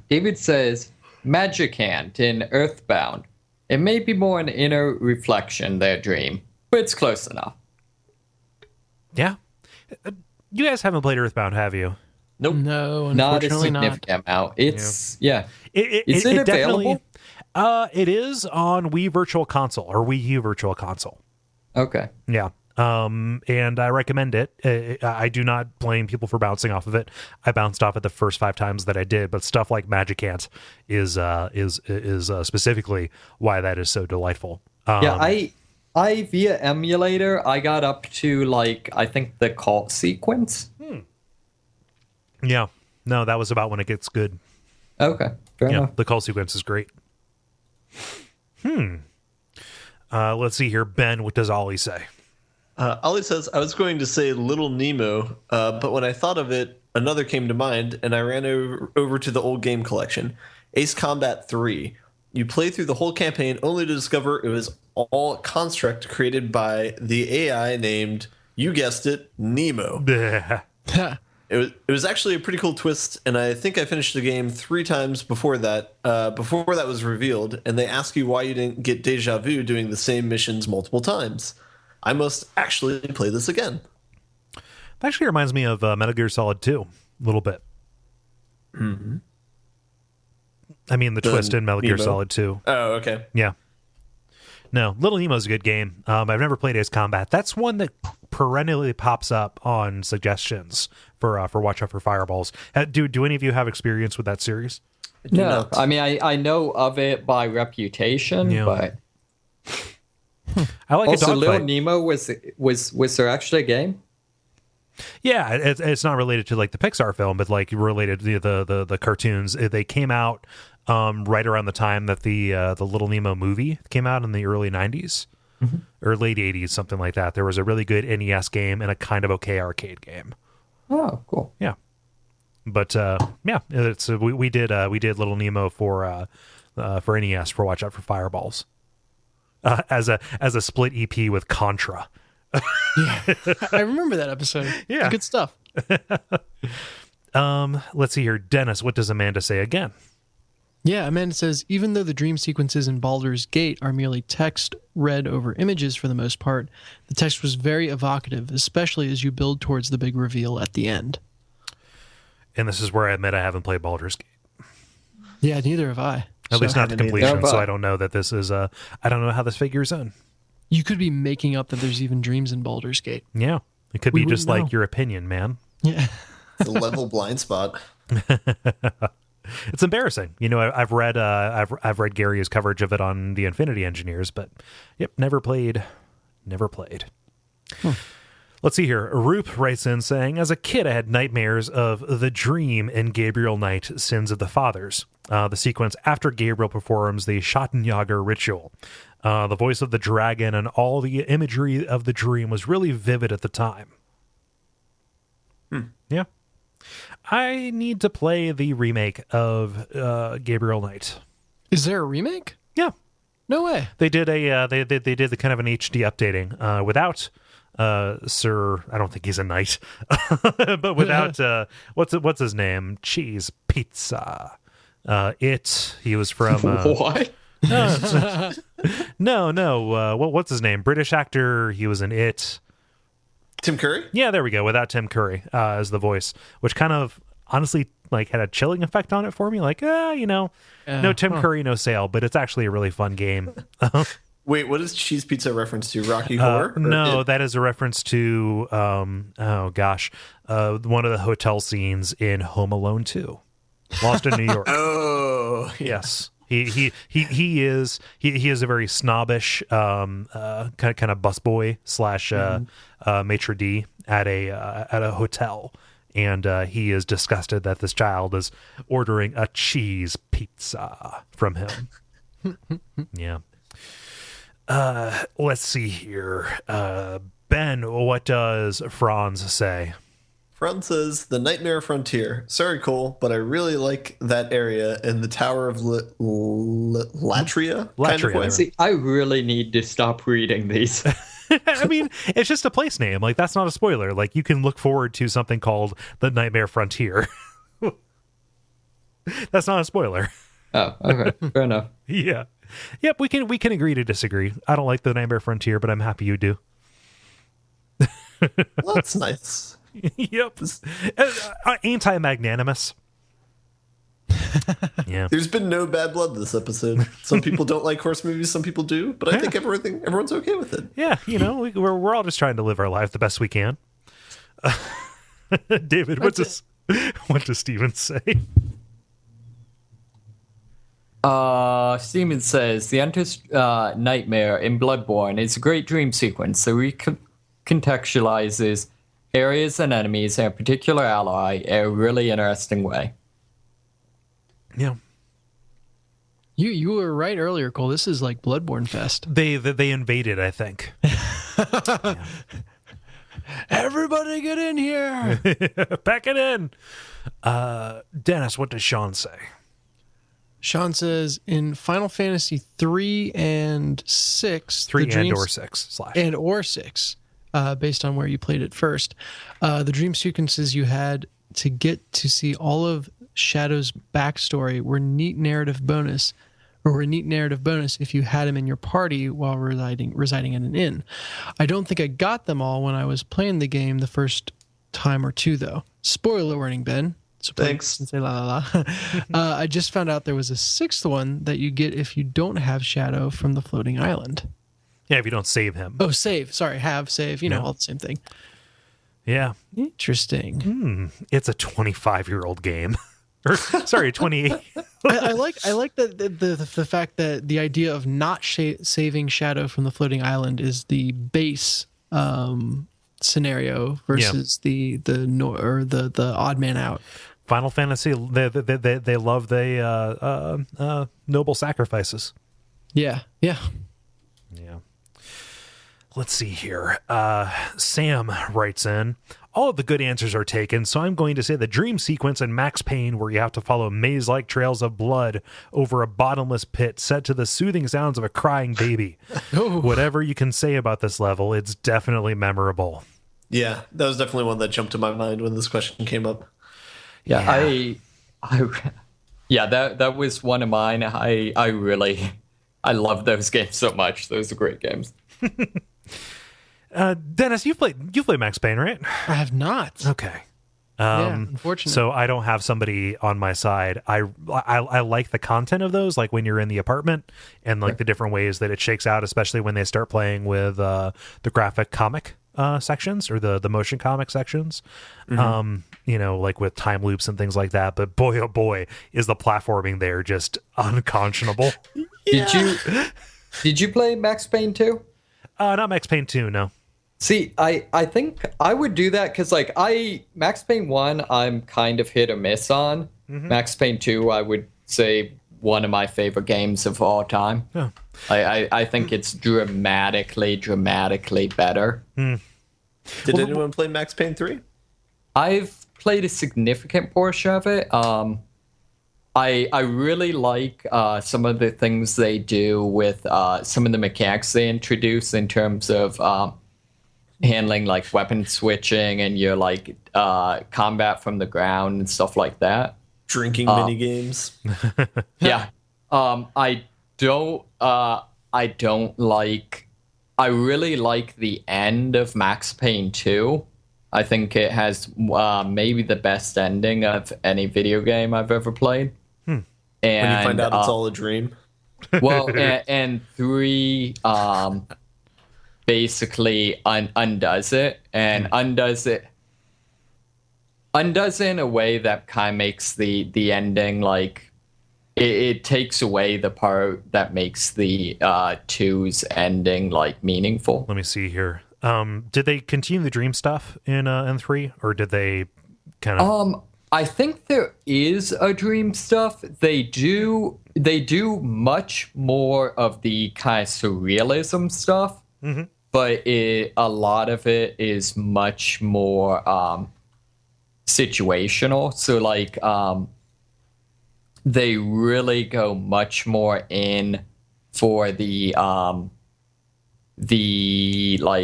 David says, Magic Hand in Earthbound. It may be more an inner reflection, their dream, but it's close enough. Yeah. You guys haven't played Earthbound, have you? Nope. No, Not a unfortunately not. significant amount. It's, Is it available? It is on Wii Virtual Console or Wii U Virtual Console. Okay. Yeah. And I recommend it. I do not blame people for bouncing off of it. I bounced off it the first 5 times that I did, but stuff like Magic Ant is specifically why that is so delightful. I via emulator, I got up to I think the cult sequence. Yeah. No, that was about when it gets good. Okay. Fair enough. The call sequence is great. Let's see here. Ben, what does Ollie say? Ollie says, I was going to say Little Nemo, but when I thought of it, another came to mind, and I ran over to the old game collection, Ace Combat 3. You play through the whole campaign only to discover it was all a construct created by the AI named, you guessed it, Nemo. It was actually a pretty cool twist, and I think I finished the game 3 times before that was revealed, and they ask you why you didn't get deja vu doing the same missions multiple times. I must actually play this again. That actually reminds me of Metal Gear Solid 2, a little bit. Mm-hmm. I mean, the twist in Metal Gear Solid 2. Oh, okay. Yeah. No, Little Nemo's a good game. I've never played Ace Combat. That's one that perennially pops up on suggestions for Watch Out for Fireballs. Do any of you have experience with that series? No, I mean I know of it by reputation, but I like also a Little dogfight. Nemo was there actually a game? Yeah, it's not related to the Pixar film, but related to the cartoons. They came out right around the time that the Little Nemo movie came out in the early 90s or late 80s, something like that. There was a really good NES game and a kind of okay arcade game. Oh, cool. Yeah, but it's we did Little Nemo for NES for Watch Out for Fireballs as a split EP with Contra. Yeah, I remember that episode. Yeah, good stuff. Let's see here, Dennis. What does Amanda say again? Yeah, Amanda says, even though the dream sequences in Baldur's Gate are merely text read over images for the most part, the text was very evocative, especially as you build towards the big reveal at the end. And this is where I admit I haven't played Baldur's Gate. Yeah, neither have I. At least not the completion, either. so I don't know that this is I don't know how this figures in. You could be making up that there's even dreams in Baldur's Gate. Yeah. It could We be just wouldn't know. like your opinion, man. Yeah. The level blind spot. It's embarrassing. You know, I've read Gary's coverage of it on the Infinity Engineers, but yep, never played. Let's see here. Roop writes in saying, as a kid, I had nightmares of the dream in Gabriel Knight, Sins of the Fathers. The sequence after Gabriel performs the Schattenjager ritual. The voice of the dragon and all the imagery of the dream was really vivid at the time. Yeah. I need to play the remake of Gabriel Knight. Is there a remake? Yeah. No way. They did they did the kind of an HD updating without Sir, I don't think he's a knight, but without what's his name? Cheese Pizza. He was from What? no. What's his name? British actor. He was in It. Tim Curry? Yeah, there we go. Without Tim Curry as the voice, which kind of honestly like had a chilling effect on it for me. Like, no Tim Curry, no sale, but it's actually a really fun game. Wait, what is Cheese Pizza a reference to? Rocky Horror? No, that is a reference to one of the hotel scenes in Home Alone 2, Lost in New York. Oh, Yes. He is a very snobbish kind of busboy / maitre d' at a hotel, and he is disgusted that this child is ordering a cheese pizza from him. Yeah. Let's see here. Ben, what does Franz say? Franz says, the Nightmare Frontier. Sorry, Cole, but I really like that area in the Tower of Latria. Kind of way. See, I really need to stop reading these. I mean, it's just a place name. Like, that's not a spoiler. Like, you can look forward to something called the Nightmare Frontier. That's not a spoiler. Oh, okay. Fair enough. Yeah. Yep, we can agree to disagree. I don't like the Nightmare Frontier, but I'm happy you do. Well, that's nice. Yep. Anti-magnanimous. Yeah. There's been no bad blood this episode. Some people don't like horse movies, some people do, but I think everyone's okay with it. Yeah, we're all just trying to live our life the best we can. David, what does Steven say? Steven says, the Hunter's nightmare in Bloodborne is a great dream sequence that recontextualizes areas and enemies and a particular ally in a really interesting way. Yeah. You were right earlier, Cole. This is like Bloodborne Fest. They invaded, I think. Yeah. Everybody get in here. Pack it in. Dennis, what does Sean say? Sean says, in Final Fantasy 3 and 6... 3 and or 6 / And or 6, based on where you played it first, the dream sequences you had to get to see all of Shadow's backstory were a neat narrative bonus if you had him in your party while residing in an inn. I don't think I got them all when I was playing the game the first time or two, though. Spoiler warning, Ben. So Thanks. And say la la la. I just found out there was a 6th one that you get if you don't have Shadow from the floating island. Yeah, if you don't save him. Oh, save. Sorry, save. All the same thing. Yeah. Interesting. It's a 25-year-old game. Or, sorry, 28. I like the fact that the idea of not saving Shadow from the floating island is the base scenario versus the odd man out. Final Fantasy, they love the noble sacrifices. Yeah. Yeah. Let's see here. Sam writes in, all of the good answers are taken, so I'm going to say the dream sequence in Max Payne where you have to follow maze-like trails of blood over a bottomless pit set to the soothing sounds of a crying baby. Whatever you can say about this level, it's definitely memorable. Yeah, that was definitely one that jumped to my mind when this question came up. Yeah. Yeah, that was one of mine. I love those games so much. Those are great games. Dennis, you've played Max Payne, right? I have not. Okay. Yeah, unfortunately. So I don't have somebody on my side. I like the content of those, like when you're in the apartment and like the different ways that it shakes out, especially when they start playing with the graphic comic sections or the motion comic sections. You know, like with time loops and things like that. But boy, oh boy, is the platforming there just unconscionable. Did you play Max Payne 2? Not Max Payne 2, no. See, I think I would do that because, like, Max Payne 1, I'm kind of hit or miss on. Max Payne 2, I would say one of my favorite games of all time. Yeah. I think it's dramatically better. Did anyone play Max Payne 3? I've played a significant portion of it. I really like some of the things they do with some of the mechanics they introduce in terms of handling like weapon switching and your like combat from the ground and stuff like that. Drinking mini games. Yeah. I really like the end of Max Payne 2. I think it has maybe the best ending of any video game I've ever played. And, when you find out it's all a dream. Well, and 3 basically undoes it, and undoes it in a way that kind of makes the ending like it takes away the part that makes the 2's ending like meaningful. Let me see here. Did they continue the dream stuff in 3, or did they kind of? I think there is a dream stuff. They do much more of the kind of surrealism stuff, but a lot of it is much more situational. So like they really go much more in for the like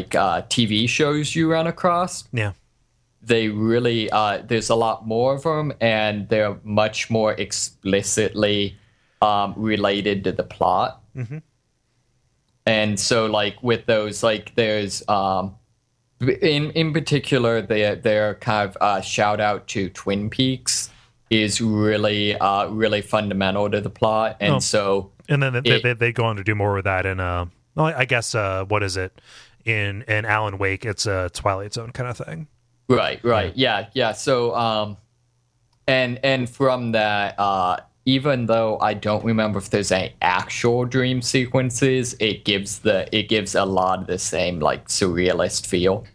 TV shows you run across. Yeah. They really there's a lot more of them, and they're much more explicitly related to the plot. And so like with those, like there's in particular their kind of shout out to Twin Peaks is really really fundamental to the plot. And and then they go on to do more with that in well, I guess what is it in Alan Wake? It's a Twilight Zone kind of thing. Right. Yeah. So, and from that, even though I don't remember if there's any actual dream sequences, it gives a lot of the same like surrealist feel.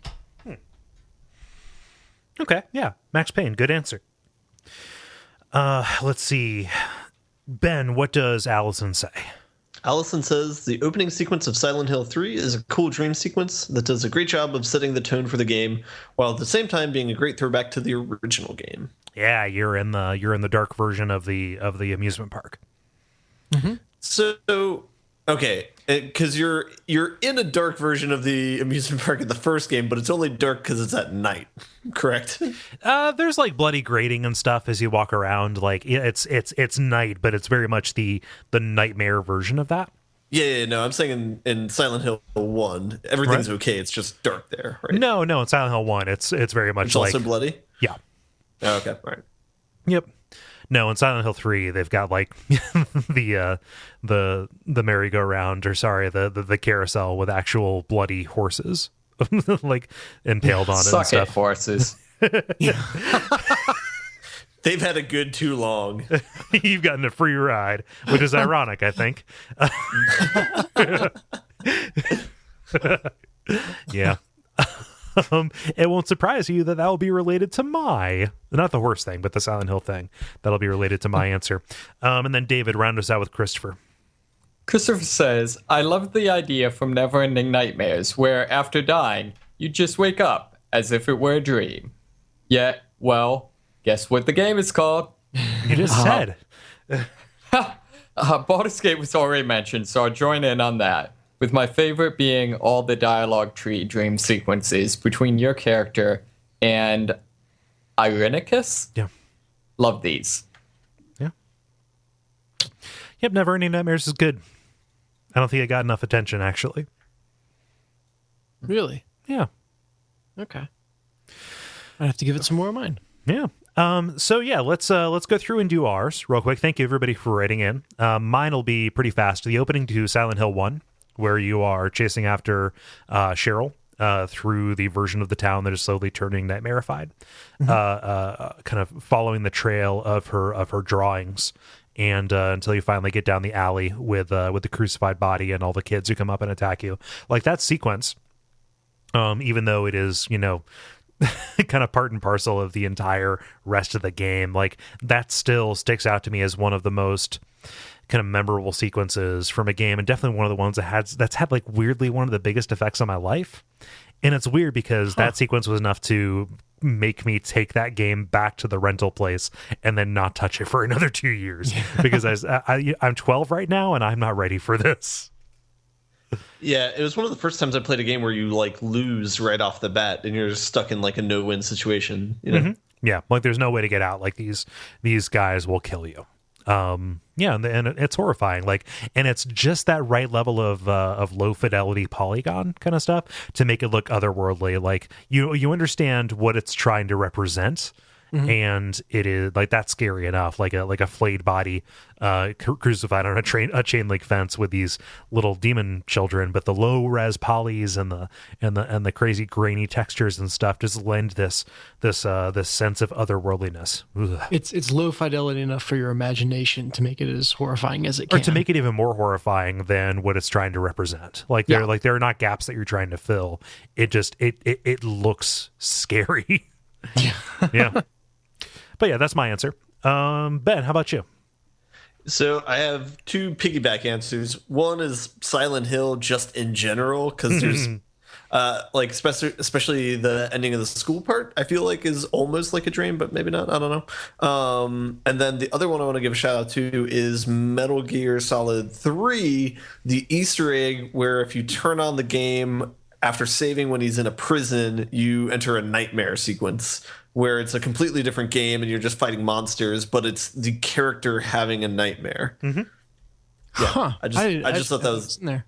Okay. Yeah. Max Payne. Good answer. Let's see. Ben, what does Allison say? Allison says, the opening sequence of Silent Hill 3 is a cool dream sequence that does a great job of setting the tone for the game, while at the same time being a great throwback to the original game. Yeah, you're in the dark version of the amusement park. So, okay, because you're in a dark version of the amusement park in the first game, but it's only dark because it's at night, correct? There's like bloody grating and stuff as you walk around. Like it's night, but it's very much the nightmare version of that. Yeah, no, I'm saying in Silent Hill 1, everything's okay. It's just dark there, right? No, in Silent Hill 1, it's very much it's like also bloody. Yeah. Oh, okay, all right. Yep. No, in Silent Hill 3, they've got like the merry-go-round, or sorry, the carousel with actual bloody horses, like impaled on it and Suck stuff. it, horses. They've had a good too long. You've gotten a free ride, which is ironic, I think. Yeah. It won't surprise you that will be related to not the horse thing, but the Silent Hill thing. That'll be related to my answer. And then David, round us out with Christopher. Christopher says, I love the idea from Neverending Nightmares, where after dying, you just wake up as if it were a dream. Yet, well, guess what the game is called? You just said. Baldur's Gate was already mentioned, so I'll join in on that. With my favorite being all the dialogue tree dream sequences between your character and Irenicus. Yeah. Love these. Yeah. Yep, Never Ending Nightmares is good. I don't think it got enough attention, actually. Really? Yeah. Okay. I have to give it some more of mine. Yeah. So yeah, let's go through and do ours real quick. Thank you everybody for writing in. Mine will be pretty fast. The opening to Silent Hill 1, where you are chasing after Cheryl through the version of the town that is slowly turning nightmarified, kind of following the trail of her drawings, and until you finally get down the alley with the crucified body and all the kids who come up and attack you. Like that sequence, even though it is, kind of part and parcel of the entire rest of the game, like that still sticks out to me as one of the most kind of memorable sequences from a game, and definitely one of the ones that's had like weirdly one of the biggest effects on my life. And it's weird because that sequence was enough to make me take that game back to the rental place and then not touch it for another 2 years because I'm 12 right now and I'm not ready for this. Yeah, it was one of the first times I played a game where you like lose right off the bat and you're just stuck in like a no-win situation. Yeah, like there's no way to get out. Like these guys will kill you. Yeah, and it's horrifying. Like, and it's just that right level of low fidelity polygon kind of stuff to make it look otherworldly. Like you understand what it's trying to represent. And it is like that's scary enough, like a flayed body crucified on a chain link fence with these little demon children. But the low res polys and the crazy grainy textures and stuff just lend this sense of otherworldliness. Ugh. It's low fidelity enough for your imagination to make it as horrifying as it can, or to make it even more horrifying than what it's trying to represent. Like there are not gaps that you're trying to fill. It just it looks scary. Yeah. But yeah, that's my answer. Ben, how about you? So I have two piggyback answers. One is Silent Hill just in general, because there's like especially the ending of the school part, I feel like is almost like a dream, but maybe not. I don't know. And then the other one I want to give a shout out to is Metal Gear Solid 3, the Easter egg where if you turn on the game after saving when he's in a prison, you enter a nightmare sequence where it's a completely different game and you're just fighting monsters, but it's the character having a nightmare. Yeah, I just thought that was in there.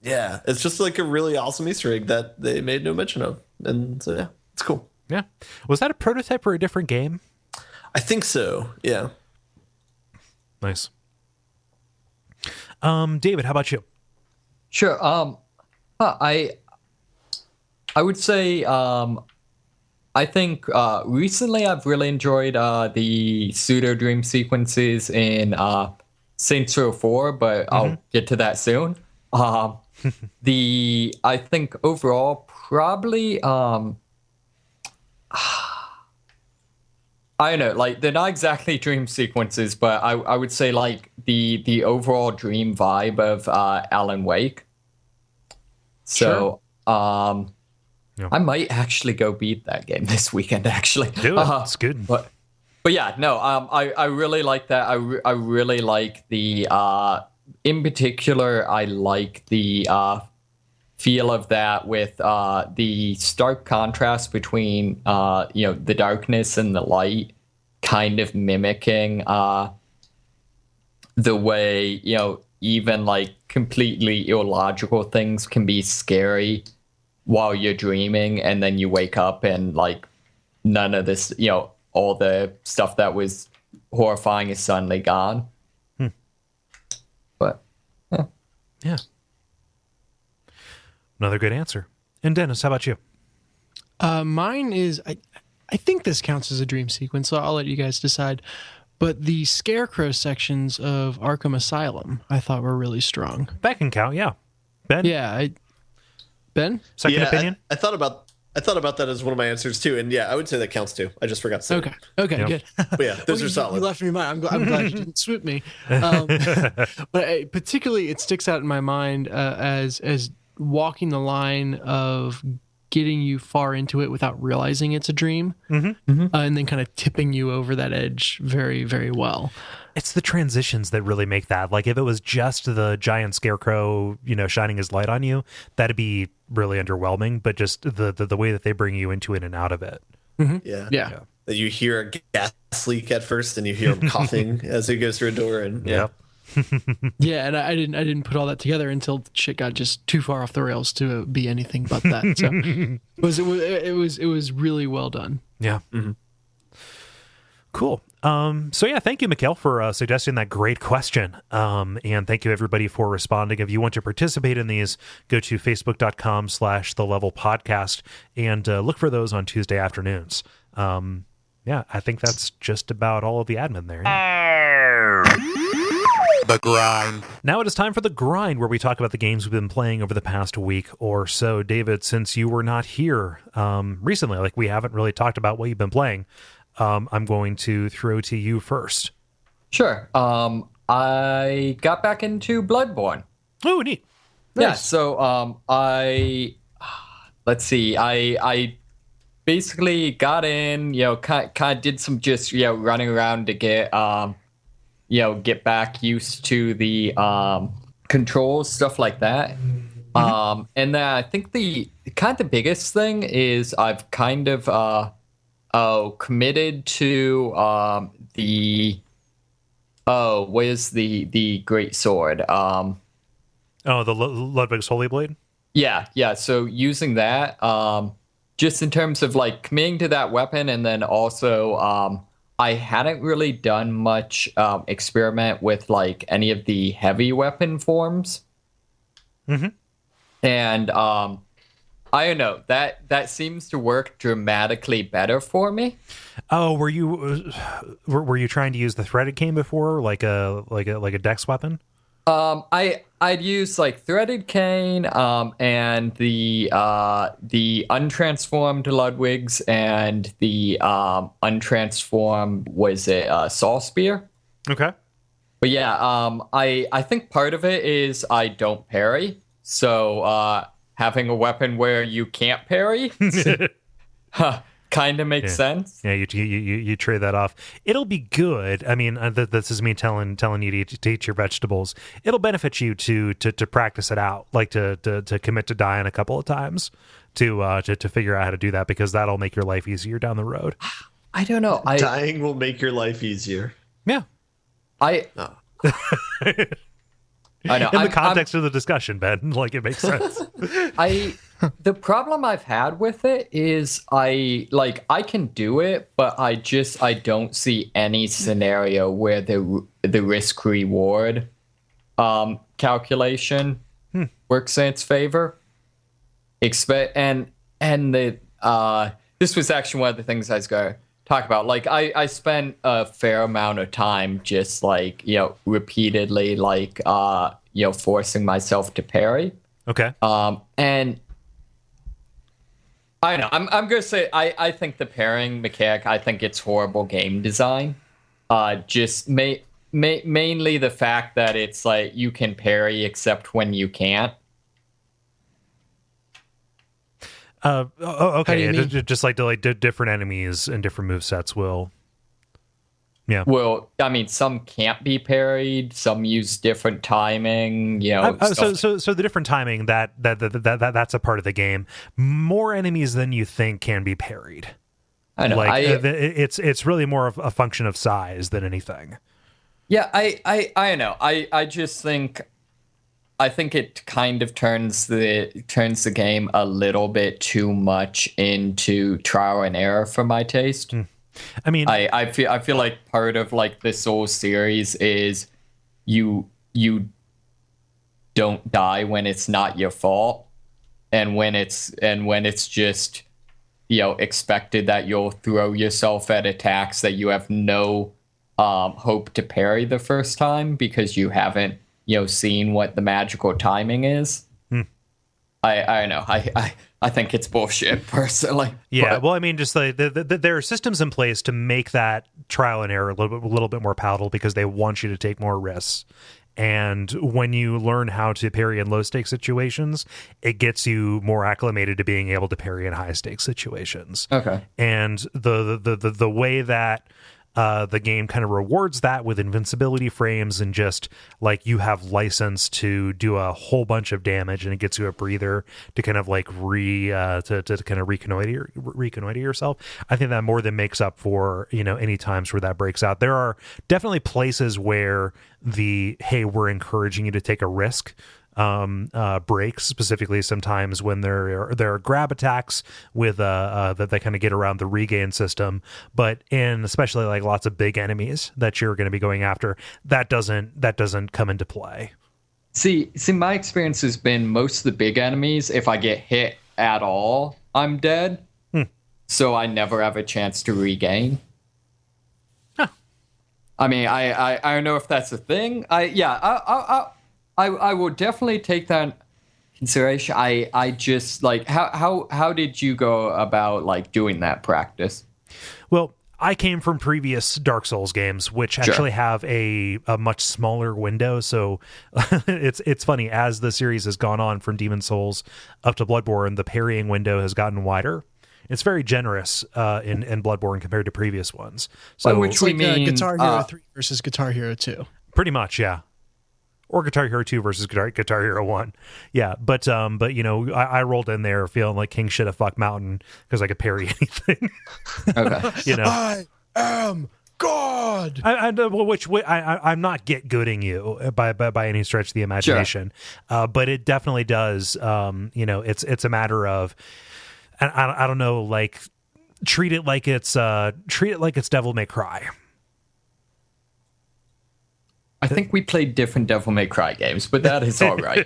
Yeah, it's just like a really awesome Easter egg that they made no mention of, and so yeah, it's cool. Yeah, was that a prototype for a different game? I think so. Yeah. Nice. David, how about you? Sure. I would say I think recently I've really enjoyed the pseudo dream sequences in Saints Row 4, but I'll get to that soon. I think overall probably I don't know, like they're not exactly dream sequences, but I would say like the overall dream vibe of Alan Wake. So Yeah. I might actually go beat that game this weekend. Actually, do it. It's good. But yeah, no. I really like that. I really like the. In particular, I like the feel of that with the stark contrast between the darkness and the light, kind of mimicking the way even like completely illogical things can be scary while you're dreaming, and then you wake up and like none of this, all the stuff that was horrifying is suddenly gone. But yeah, another good answer. And Dennis, how about you? Mine is I think this counts as a dream sequence, so I'll let you guys decide. But the Scarecrow sections of Arkham Asylum I thought were really strong. That can count, yeah. Ben? Yeah, Ben? Second opinion? I thought about that as one of my answers too, and yeah, I would say that counts too. I just forgot to say. Okay, Yeah. good. But yeah, those are solid. You left me mine. I'm glad you didn't swoop me. But particularly, it sticks out in my mind as walking the line of getting you far into it without realizing it's a dream, and then kind of tipping you over that edge very, very well. It's the transitions that really make that. Like if it was just the giant scarecrow, shining his light on you, that'd be really underwhelming. But just the way that they bring you into it and out of it. Yeah. That you hear a gas leak at first, and you hear him coughing as he goes through a door, and Yep. Yeah, and I didn't put all that together until shit got just too far off the rails to be anything but that. So it was really well done. Yeah. Mm-hmm. Cool. So yeah, thank you, Mikhail, for suggesting that great question. And thank you everybody for responding. If you want to participate in these, go to facebook.com/thelevelpodcast and look for those on Tuesday afternoons. Yeah, I think that's just about all of the admin there. Yeah. The grind. Now it is time for the grind, where we talk about the games we've been playing over the past week or so. David, since you were not here recently, like we haven't really talked about what you've been playing, I'm going to throw to you first. Sure. I got back into Bloodborne. Oh, neat. Yeah, so let's see. I basically got in, kind of did some just, running around to get get back used to the controls, stuff like that. Mm-hmm. And then I think the biggest thing is I've kind of committed to where's the great sword? The Ludwig's Holy Blade? Yeah. So using that, just in terms of like committing to that weapon, and then also I hadn't really done much experiment with like any of the heavy weapon forms. Mm-hmm. And I don't know, that seems to work dramatically better for me. Oh, were you trying to use the threaded cane before, like a dex weapon? I'd use like threaded cane, and the untransformed Ludwigs and the untransformed Saw Spear. Okay. But yeah, I think part of it is I don't parry, so having a weapon where you can't parry kind of makes sense. Yeah, you trade that off. It'll be good. I mean, this is me telling you to eat your vegetables. It'll benefit you to practice it out, like to commit to dying a couple of times to figure out how to do that, because that'll make your life easier down the road. I don't know. Dying will make your life easier. Yeah. I know. In the context of the discussion, Ben, like it makes sense. The problem I've had with it is I can do it, but I don't see any scenario where the risk reward calculation works in its favor. This was actually one of the things I was going to talk about. Like I spent a fair amount of time just like, repeatedly like forcing myself to parry. Okay. And I know I'm gonna say I think the parrying mechanic, I think it's horrible game design. Just mainly the fact that it's like you can parry except when you can't. Okay. Just like different enemies and different movesets will. Yeah. Well, I mean, some can't be parried. Some use different timing. So the different timing that's a part of the game. More enemies than you think can be parried. I know. Like it's really more of a function of size than anything. Yeah, I know. I just think. I think it kind of turns the game a little bit too much into trial and error for my taste. I mean, I feel like part of like the Souls series is you don't die when it's not your fault, and when it's just expected that you'll throw yourself at attacks that you have no hope to parry the first time because you haven't seen what the magical timing is. I know. I think it's bullshit personally. Yeah. Well, I mean, just like there are systems in place to make that trial and error a little bit more palatable because they want you to take more risks. And when you learn how to parry in low stakes situations, it gets you more acclimated to being able to parry in high stakes situations. Okay. And the way that the game kind of rewards that with invincibility frames and just like you have license to do a whole bunch of damage, and it gets you a breather to kind of like to kind of reconnoiter yourself. I think that more than makes up for, you know, any times where that breaks out. There are definitely places where hey, we're encouraging you to take a risk breaks, specifically sometimes when there are grab attacks with that they kind of get around the regain system, but in especially like lots of big enemies that you're going to be going after, that doesn't come into play. See, my experience has been most of the big enemies, if I get hit at all, I'm dead. So I never have a chance to regain. I mean, I don't know if that's a thing. I will definitely take that in consideration. I just like how did you go about like doing that practice? Well, I came from previous Dark Souls games, which actually have a much smaller window. So it's funny, as the series has gone on from Demon Souls up to Bloodborne, the parrying window has gotten wider. It's very generous in Bloodborne compared to previous ones. So which we mean Guitar Hero 3 versus Guitar Hero 2. Pretty much, yeah. Or Guitar Hero 2 versus Guitar Hero 1. Yeah, but you know, I rolled in there feeling like King Shit a Fuck Mountain because I could parry anything. Okay. You know, I am God. I'm not get gooding you by any stretch of the imagination. Sure. But it definitely does. You know, it's a matter of, I don't know, like treat it like it's Devil May Cry. I think we played different Devil May Cry games, but that is all right.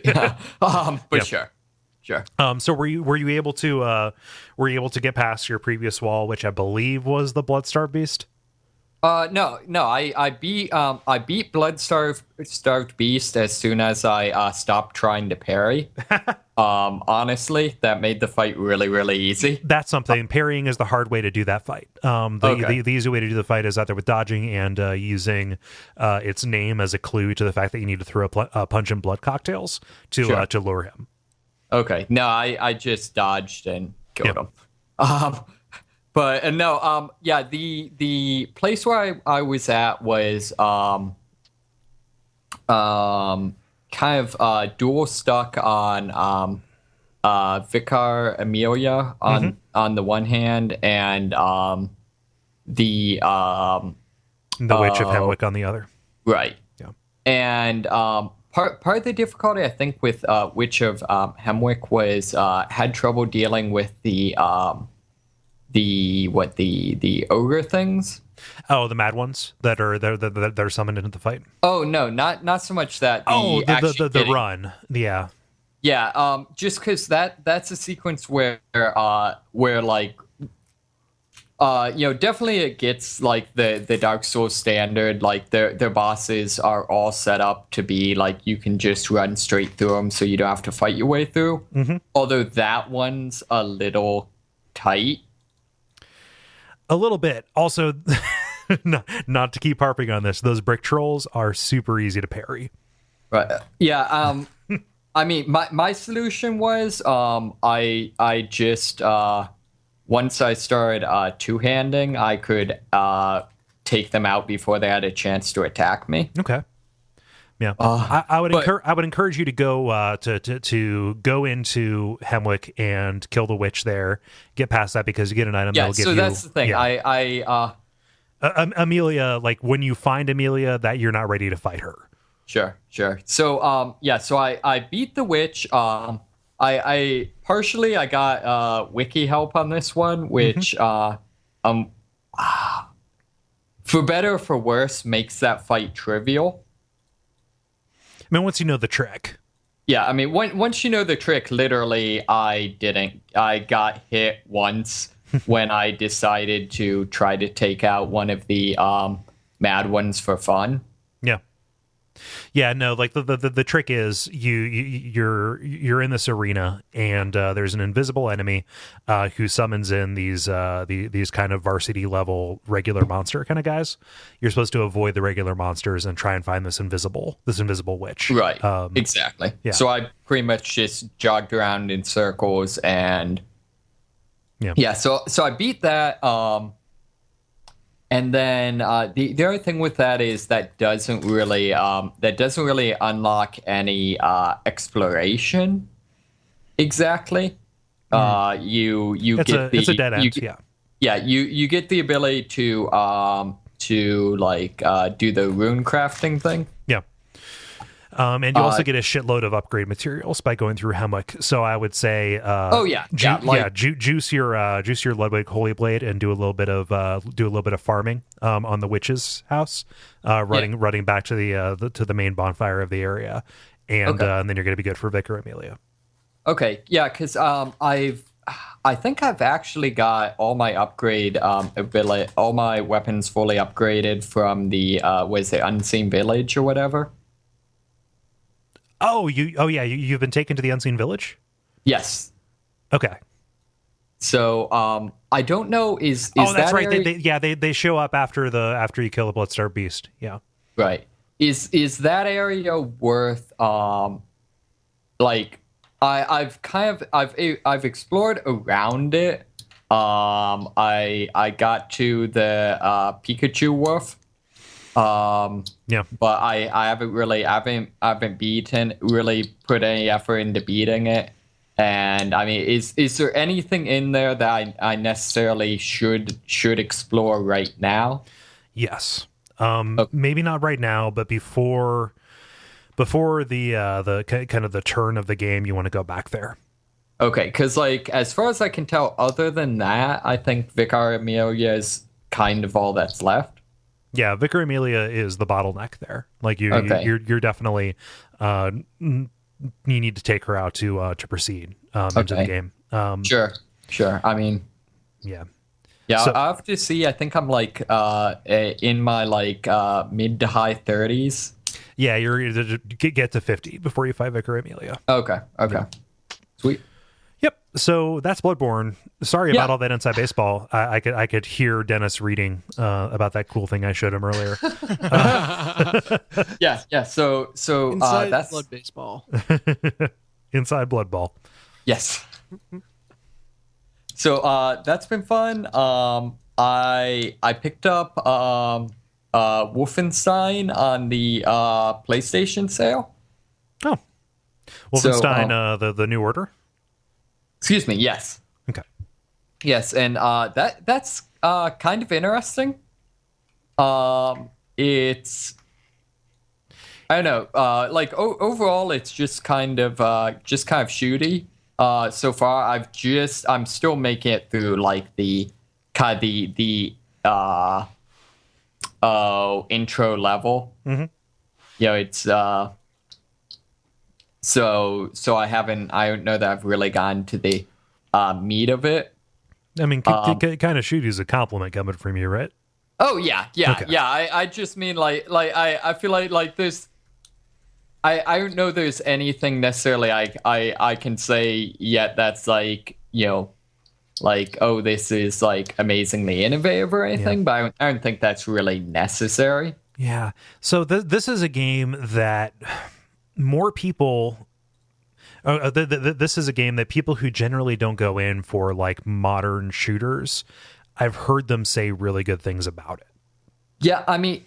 But sure. So were you able to get past your previous wall, which I believe was the Bloodstarved Beast? No. I beat Bloodstarved Beast as soon as I stopped trying to parry. Honestly, that made the fight really, really easy. That's something. Parrying is the hard way to do that fight. The easy way to do the fight is either with dodging and using its name as a clue to the fact that you need to throw a punch and blood cocktails to lure him. Okay. No, I just dodged and killed him. But the place where I was at was kind of dual stuck on Vicar Amelia on the one hand, and the Witch of Hemwick on the other. Right. Yeah. And part of the difficulty I think with Witch of Hemwick was had trouble dealing with the ogre things. Oh, the mad ones that are summoned into the fight. Oh no, not so much that. The run, yeah. Yeah, just because that's a sequence where like definitely it gets like the Dark Souls standard, like their bosses are all set up to be like you can just run straight through them, so you don't have to fight your way through. Mm-hmm. Although that one's a little tight. A little bit. Also, not to keep harping on this, those brick trolls are super easy to parry. Right. Yeah. I mean, my solution was I just once I started two-handing, I could take them out before they had a chance to attack me. Okay. Yeah, I would encourage you to go to go into Hemwick and kill the witch there. Get past that because you get an item that'll give you. Yeah, so that's the thing. Yeah. Amelia, like when you find Amelia, that you're not ready to fight her. Sure. So so I beat the witch. I partially got wiki help on this one, which for better or for worse makes that fight trivial. I mean, once you know the trick. Yeah, I mean, once you know the trick, literally, I got hit once when I decided to try to take out one of the mad ones for fun. Yeah, no, like the trick is you're in this arena and there's an invisible enemy who summons in these kind of varsity level regular monster kind of guys. You're supposed to avoid the regular monsters and try and find this invisible witch. Right. Exactly. Yeah. So I pretty much just jogged around in circles and so I beat that And then the other thing with that is that doesn't really unlock any exploration exactly. It's a dead end. You get the ability to do the rune crafting thing. Yeah. And you also get a shitload of upgrade materials by going through Hemwick. So I would say, juice your Ludwig Holy Blade and do a little bit of farming on the witch's house, running back to the main bonfire of the area, and then you're going to be good for Vicar Amelia. Okay, yeah, because I think I've actually got all my upgrade ability, all my weapons fully upgraded from the Unseen Village or whatever. You've been taken to the Unseen Village? Yes. Okay. So I don't know is that's that right. Area... They show up after you kill the Bloodstar Beast. Yeah. Right. Is that area worth I've explored around it. I got to the Pikachu Wolf. But I haven't put any effort into beating it. And I mean, is there anything in there that I necessarily should explore right now? Yes. Maybe not right now, but before the kind of the turn of the game, you want to go back there. Okay, because as far as I can tell, other than that, I think Vicar Amelia is kind of all that's left. Yeah, Vicar Amelia is the bottleneck there. You're definitely you need to take her out to proceed into the game. Sure. I mean, yeah. So, I'll have to see. I think I'm in my mid to high 30s. Yeah, you're get to 50 before you fight Vicar Amelia. Okay. Yeah. Sweet. Yep. So that's Bloodborne. Sorry about all that inside baseball. I could hear Dennis reading about that cool thing I showed him earlier. Yeah. So inside that's blood baseball. Inside Blood Ball. Yes. So that's been fun. I picked up Wolfenstein on the PlayStation sale. Oh, Wolfenstein, the New Order. Excuse me. Yes. Okay. Yes, and that's kind of interesting. It's I don't know. Overall, it's just kind of shooty. So far, I'm still making it through the intro level. Mm-hmm. It's so I don't know that I've really gotten to the meat of it. I mean, kind of shooty is a compliment coming from you, right? Oh yeah. Okay. Yeah. I just mean I feel like there's I don't know there's anything necessarily I can say yet that's this is amazingly innovative or anything, but I don't think that's really necessary. Yeah. So this is a game that more people. This is a game that people who generally don't go in for modern shooters, I've heard them say really good things about it. Yeah, I mean,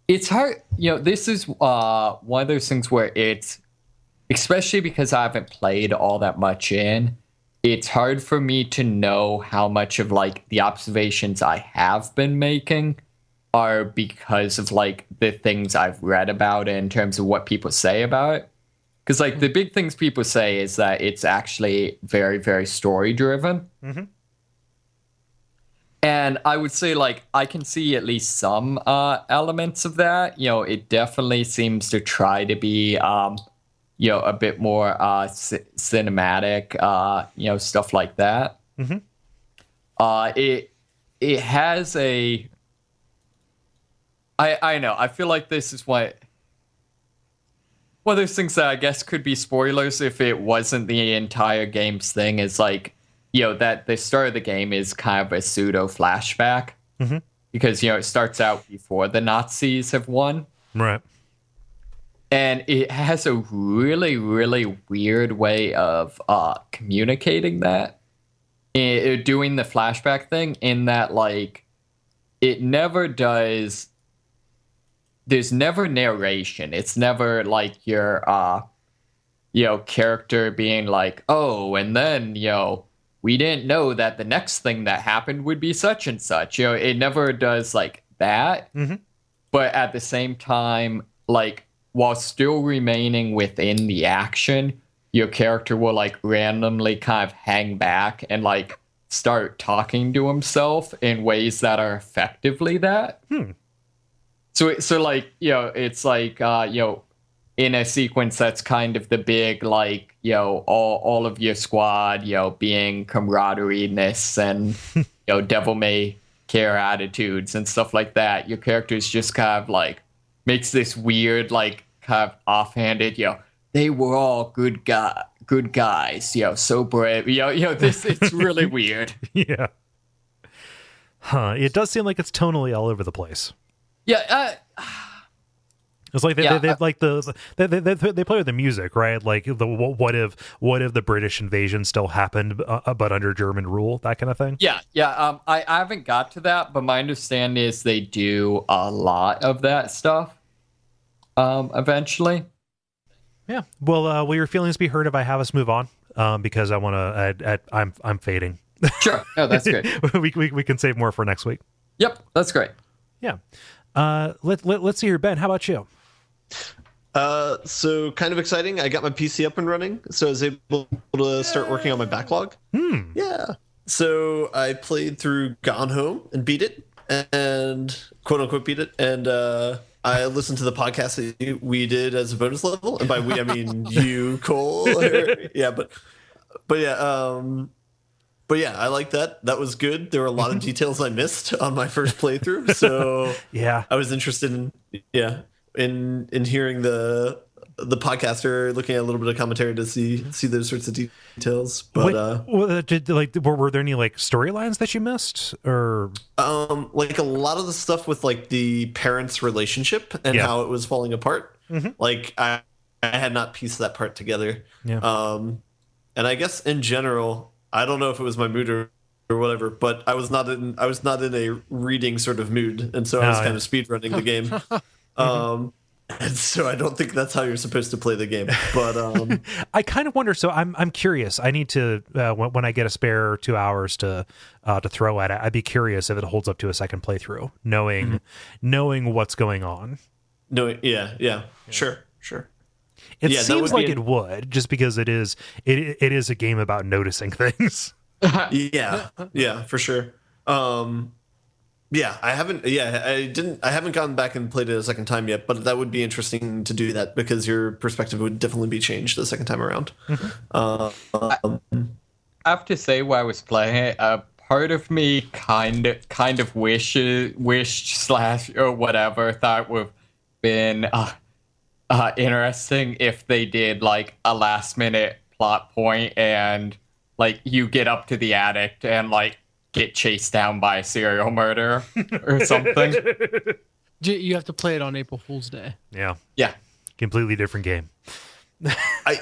it's hard. This is one of those things where it's, especially because I haven't played all that much in, it's hard for me to know how much of the observations I have been making are because of the things I've read about it in terms of what people say about it. Because the big things people say is that it's actually very, very story driven. Mm-hmm. And I would say I can see at least some elements of that. It definitely seems to try to be a bit more cinematic, stuff like that. Mm-hmm. It has a I know. I feel like this is what one of those things that I guess could be spoilers if it wasn't the entire game's thing is that the start of the game is kind of a pseudo flashback. Mm-hmm. Because, it starts out before the Nazis have won. Right. And it has a really, really weird way of communicating that. Doing the flashback thing in that, it never does. There's never narration. It's never like your character being like, oh, and then we didn't know that the next thing that happened would be such and such. It never does like that. Mm-hmm. But at the same time, like, while still remaining within the action, your character will like randomly kind of hang back and like start talking to himself in ways that are effectively that. So like, it's like, in a sequence that's kind of the big, like, all of your squad, being camaraderie-ness and, devil may care attitudes and stuff like that. Your character's just kind of like makes this weird, like, kind of offhanded, they were all good guys, so brave. It's really weird. Yeah. Huh. It does seem like it's tonally all over the place. Yeah. It's like they like they play with the music, right? Like what if the British invasion still happened, but under German rule, that kind of thing. Yeah. I haven't got to that, but my understanding is they do a lot of that stuff. Eventually. Yeah. Well, will your feelings be hurt if I have us move on? Because I want to. I'm fading. Sure. No, that's great. we can save more for next week. Yep, that's great. Yeah. Let's see here, Ben. How about you? So kind of exciting. I got my PC up and running, so I was able to start working on my backlog. Yeah. So I played through Gone Home and beat it, and quote unquote beat it, and I listened to the podcast that we did as a bonus level, and by we I mean you, Kole. Yeah, but yeah, I like that. That was good. There were a lot of details I missed on my first playthrough, so yeah, I was interested in hearing the podcaster, looking at a little bit of commentary to see those sorts of details. But were there any like storylines that you missed, or like a lot of the stuff with like the parents' relationship and how it was falling apart? Like I had not pieced that part together. And I guess in general, I don't know if it was my mood or whatever, but I was not in a reading sort of mood, and so I was kind of speed running the game. And so I don't think that's how you're supposed to play the game. But I kind of wonder. So I'm curious. I need to when I get a spare 2 hours to throw at it, I'd be curious if it holds up to a second playthrough, knowing what's going on. No, yeah, sure. It seems like it would, just because it is a game about noticing things. yeah, for sure. I haven't gone back and played it a second time yet, but that would be interesting to do that because your perspective would definitely be changed the second time around. I have to say, while I was playing it, part of me kind of wished or whatever thought would have been interesting if they did like a last minute plot point and like you get up to the attic and like get chased down by a serial murderer or something. You have to play it on April Fool's Day. Yeah. Completely different game. I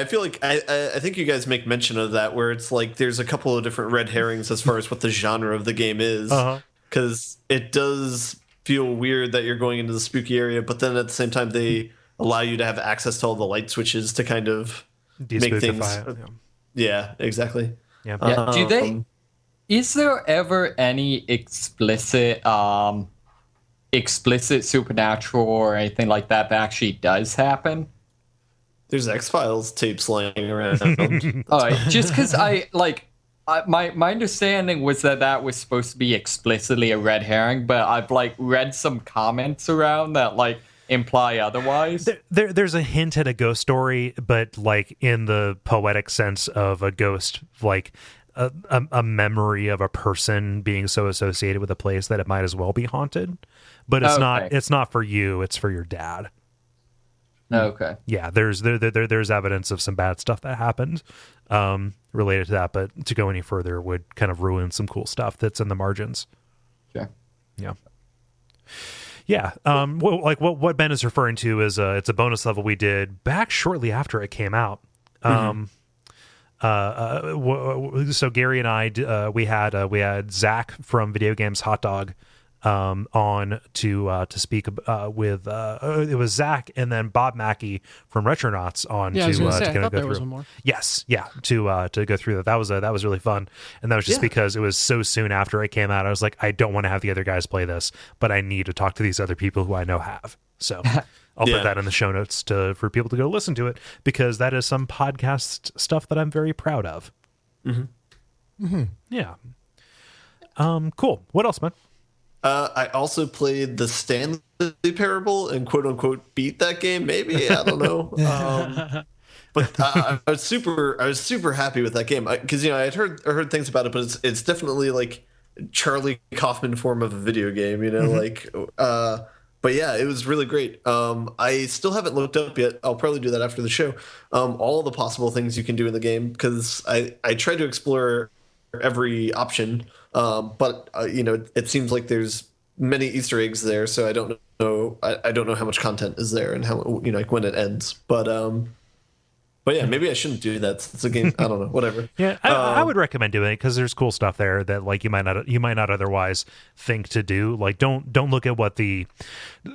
feel like I think you guys make mention of that, where it's like there's a couple of different red herrings as far as what the genre of the game is, because it does feel weird that you're going into the spooky area, but then at the same time they allow you to have access to all the light switches to kind of make things. Yeah, exactly. Yeah. Do they? Is there ever any explicit supernatural or anything like that actually does happen? There's X-Files tapes lying around. Just because my understanding was that was supposed to be explicitly a red herring, but I've like read some comments around that like imply otherwise. There's a hint at a ghost story, but like in the poetic sense of a ghost, like a memory of a person being so associated with a place that it might as well be haunted. But it's not. It's not for you. It's for your dad. Okay. Yeah, there's evidence of some bad stuff that happened related to that, but to go any further would kind of ruin some cool stuff that's in the margins. Sure. Yeah. What Ben is referring to is it's a bonus level we did back shortly after it came out. So Gary and I, we had Zach from Video Games Hot Dog on to speak with it was Zach and then Bob Mackey from Retronauts on Yeah, I was to gonna say, I go thought there through. was one more. Yes, yeah, to go through that. That was really fun, and that was just because it was so soon after it came out. I was like, I don't want to have the other guys play this, but I need to talk to these other people who I know have. So I'll put that in the show notes for people to go listen to it, because that is some podcast stuff that I'm very proud of. Yeah. Cool. What else, man? I also played the Stanley Parable and quote unquote beat that game. Maybe, I don't know. But I was super happy with that game because I had heard things about it, but it's definitely like Charlie Kaufman form of a video game. But yeah, it was really great. I still haven't looked up yet. I'll probably do that after the show. All the possible things you can do in the game, because I tried to explore every option. But it seems like there's many Easter eggs there, so I don't know. I don't know how much content is there and how like when it ends. But yeah, maybe I shouldn't do that. It's a game. I don't know. Whatever. Yeah, I would recommend doing it because there's cool stuff there that like you might not otherwise think to do. Like don't look at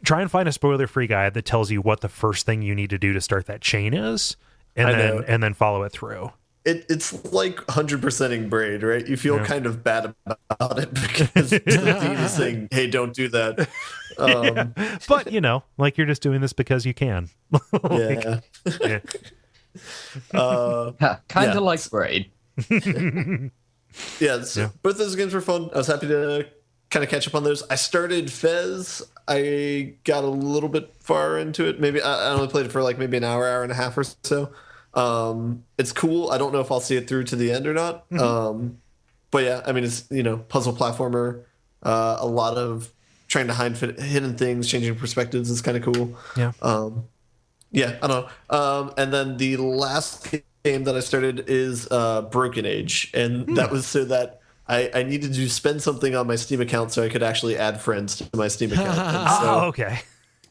try and find a spoiler-free guide that tells you what the first thing you need to do to start that chain is, and then follow it through. It's like 100%ing Braid, right? You feel kind of bad about it because the team is saying, "Hey, don't do that." But like you're just doing this because you can. Yeah. Kind of like Braid. Both those games were fun. I was happy to kind of catch up on those. I started Fez. I got a little bit far into it. Maybe I only played it for like maybe an hour and a half or so. It's cool. I don't know if I'll see it through to the end or not. But yeah, I mean, it's puzzle platformer. A lot of trying to hide hidden things, changing perspectives is kind of cool. Yeah. I don't know. And then the last game that I started is Broken Age, and that was so that I needed to spend something on my Steam account so I could actually add friends to my Steam account. Okay.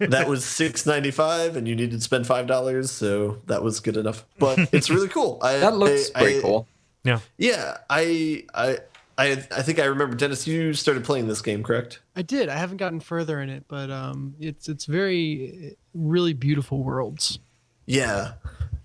That was $6.95, and you needed to spend $5, so that was good enough. But it's really cool. That looks pretty cool. Yeah. Yeah, I think I remember, Dennis, you started playing this game, correct? I did. I haven't gotten further in it, but it's very really beautiful worlds. Yeah.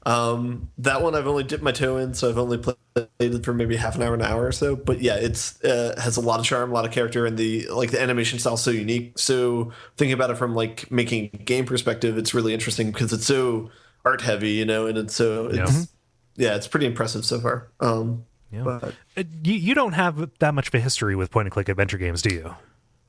That one I've only dipped my toe in, so I've only played it for maybe half an hour or so. But yeah, it's has a lot of charm, a lot of character, and the animation style is so unique. So thinking about it from like making a game perspective, it's really interesting because it's so art heavy, and it's pretty impressive so far. But you don't have that much of a history with point and click adventure games, do you?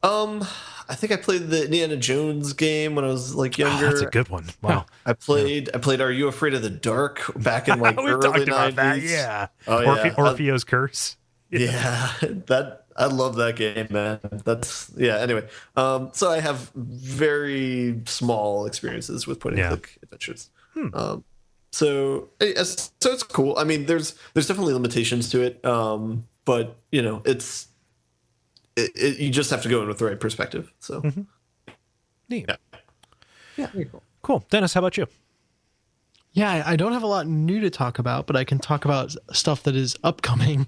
I think I played the Indiana Jones game when I was like younger. That's a good one. Wow. I played Are You Afraid of the Dark back in like We've early talked 90s. about that, yeah. Oh, yeah. Orpheo's Curse. Yeah, I love that game, man. Anyway. So I have very small experiences with point and click adventures. So it's cool. I mean, there's definitely limitations to it. But it's you just have to go in with the right perspective. So neat. Yeah. Very cool. Cool. Dennis, how about you? Yeah, I don't have a lot new to talk about, but I can talk about stuff that is upcoming.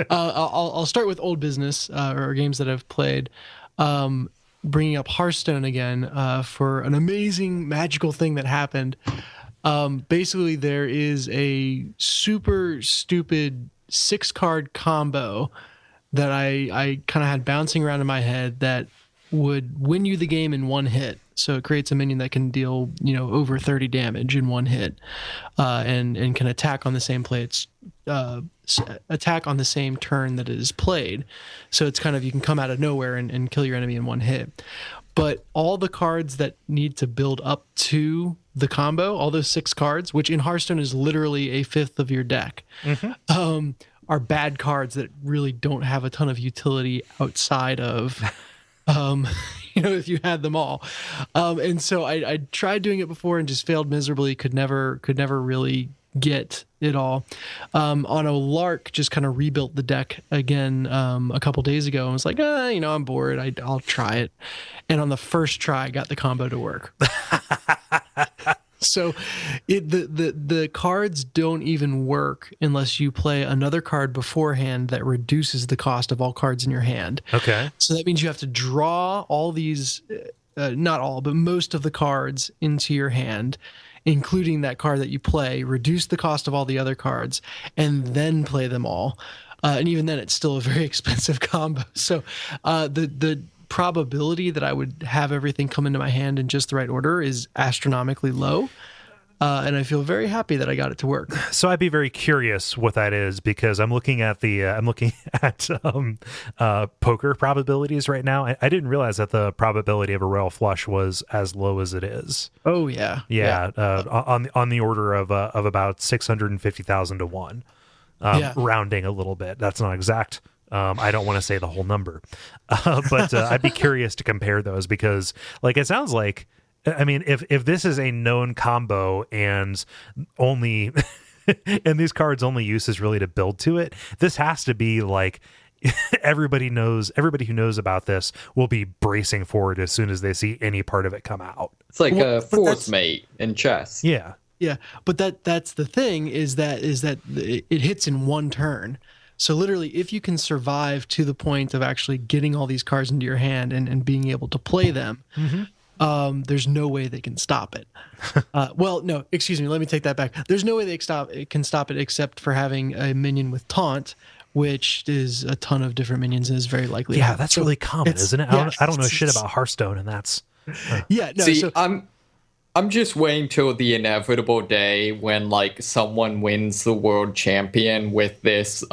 I'll start with old business or games that I've played. Bringing up Hearthstone again for an amazing magical thing that happened. Basically, there is a super stupid 6-card combo that I kind of had bouncing around in my head that would win you the game in one hit. So it creates a minion that can deal, over 30 damage in one hit, and can attack on the same attack on the same turn that it is played. So it's kind of, you can come out of nowhere and kill your enemy in one hit. But all the cards that need to build up to the combo, all those 6 cards, which in Hearthstone is literally a fifth of your deck, are bad cards that really don't have a ton of utility outside of, if you had them all. And so I tried doing it before and just failed miserably, could never really get it all. On a lark, just kind of rebuilt the deck again a couple days ago and was like, I'm bored. I'll try it. And on the first try, I got the combo to work. So the cards don't even work unless you play another card beforehand that reduces the cost of all cards in your hand. Okay. So that means you have to draw all these, not all, but most of the cards into your hand, including that card that you play, reduce the cost of all the other cards, and then play them all. And even then, it's still a very expensive combo. So the probability that I would have everything come into my hand in just the right order is astronomically low. And I feel very happy that I got it to work. So I'd be very curious what that is, because I'm looking at poker probabilities right now. I didn't realize that the probability of a royal flush was as low as it is. Oh yeah, on the order of about 650,000 to 1, rounding a little bit. That's not exact. I don't want to say the whole number, but I'd be curious to compare those, because like it sounds like, I mean, if this is a known combo and only and these cards' only use is really to build to it, this has to be like everybody who knows about this will be bracing forward as soon as they see any part of it come out. It's like a force mate in chess. Yeah. Yeah, but that's the thing is that it hits in one turn. So literally, if you can survive to the point of actually getting all these cards into your hand and being able to play them, there's no way they can stop it. Well, no, excuse me. Let me take that back. There's no way they can stop it except for having a minion with taunt, which is a ton of different minions and is very likely. Yeah, that's really common, isn't it? Yeah, I don't know shit about Hearthstone, and that's yeah. No, See, I'm just waiting till the inevitable day when like someone wins the world champion with this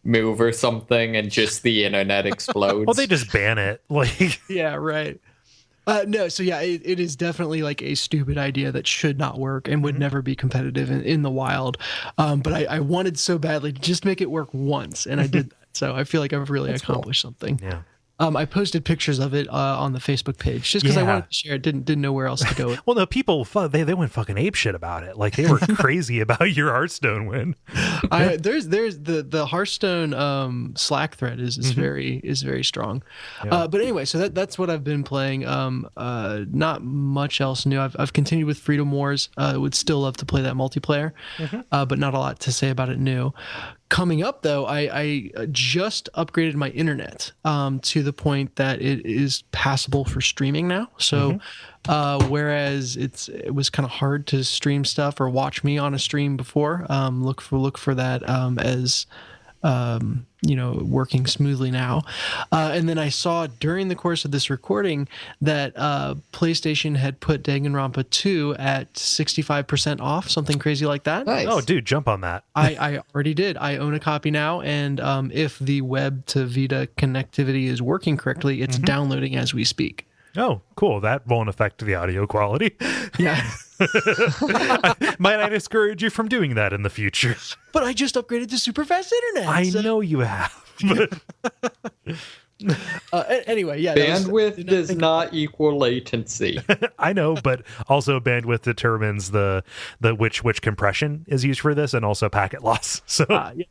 move or something, and just the internet explodes. well, they just ban it. Like, yeah, right. No, so yeah, it is definitely like a stupid idea that should not work and would never be competitive in the wild. But I wanted so badly to just make it work once, and I did that. So I feel like I've really accomplished something. yeah. I posted pictures of it on the Facebook page just because I wanted to share it. Didn't know where else to go. Well, no, people they went fucking apeshit about it. Like they were crazy about your Hearthstone win. There's the Hearthstone Slack thread is very strong. Yeah. But anyway, so that's what I've been playing. Not much else new. I've continued with Freedom Wars. Would still love to play that multiplayer, but not a lot to say about it new. Coming up, though, I just upgraded my internet to the point that it is passable for streaming now. So whereas it was kind of hard to stream stuff or watch me on a stream before, look for that as working smoothly now. And then I saw during the course of this recording that PlayStation had put Danganronpa 2 at 65% off, something crazy like that. Nice. Oh, dude, jump on that. I already did. I own a copy now, and if the web to Vita connectivity is working correctly, it's downloading as we speak. Oh, cool. That won't affect the audio quality. Yeah. Might I discourage you from doing that in the future? But I just upgraded to super fast internet. I know you have. But anyway, yeah. Bandwidth does not equal latency. I know, but also bandwidth determines the which compression is used for this, and also packet loss. So yes.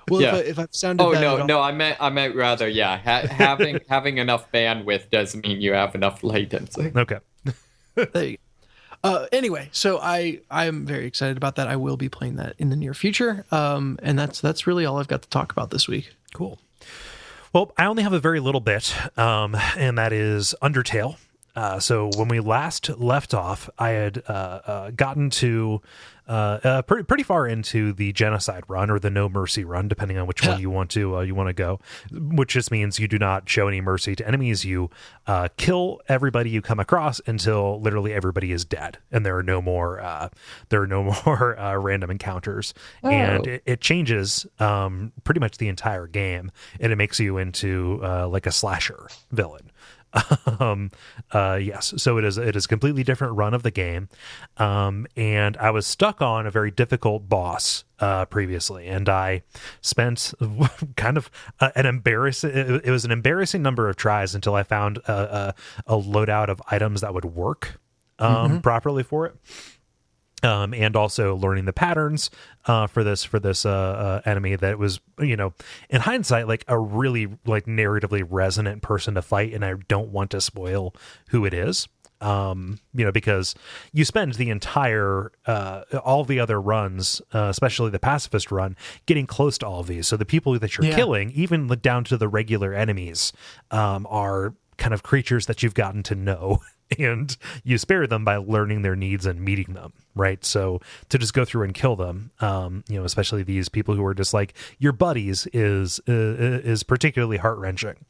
Well, Yeah. if I've sounded Oh bad no, I meant rather, yeah. Having enough bandwidth doesn't mean you have enough latency. okay. there you go. Anyway, so I'm very excited about that. I will be playing that in the near future. And that's really all I've got to talk about this week. Cool. Well, I only have a very little bit, and that is Undertale. So when we last left off, I had gotten to pretty far into the genocide run, or the no mercy run, depending on which one you want to go. Which just means you do not show any mercy to enemies. You kill everybody you come across until literally everybody is dead, and there are no more random encounters. Oh. And it changes pretty much the entire game, and it makes you into like a slasher villain. Yes, so it is a completely different run of the game, and I was stuck on a very difficult boss previously, and I spent kind of an embarrassing number of tries until I found a loadout of items that would work properly for it. And also learning the patterns for this enemy that was, in hindsight, like a really like narratively resonant person to fight, and I don't want to spoil who it is. Because you spend the entire all the other runs, especially the pacifist run, getting close to all of these. So the people that you're killing, even down to the regular enemies, are kind of creatures that you've gotten to know, and you spare them by learning their needs and meeting them, right? So to just go through and kill them, especially these people who are just like your buddies, is particularly heart-wrenching.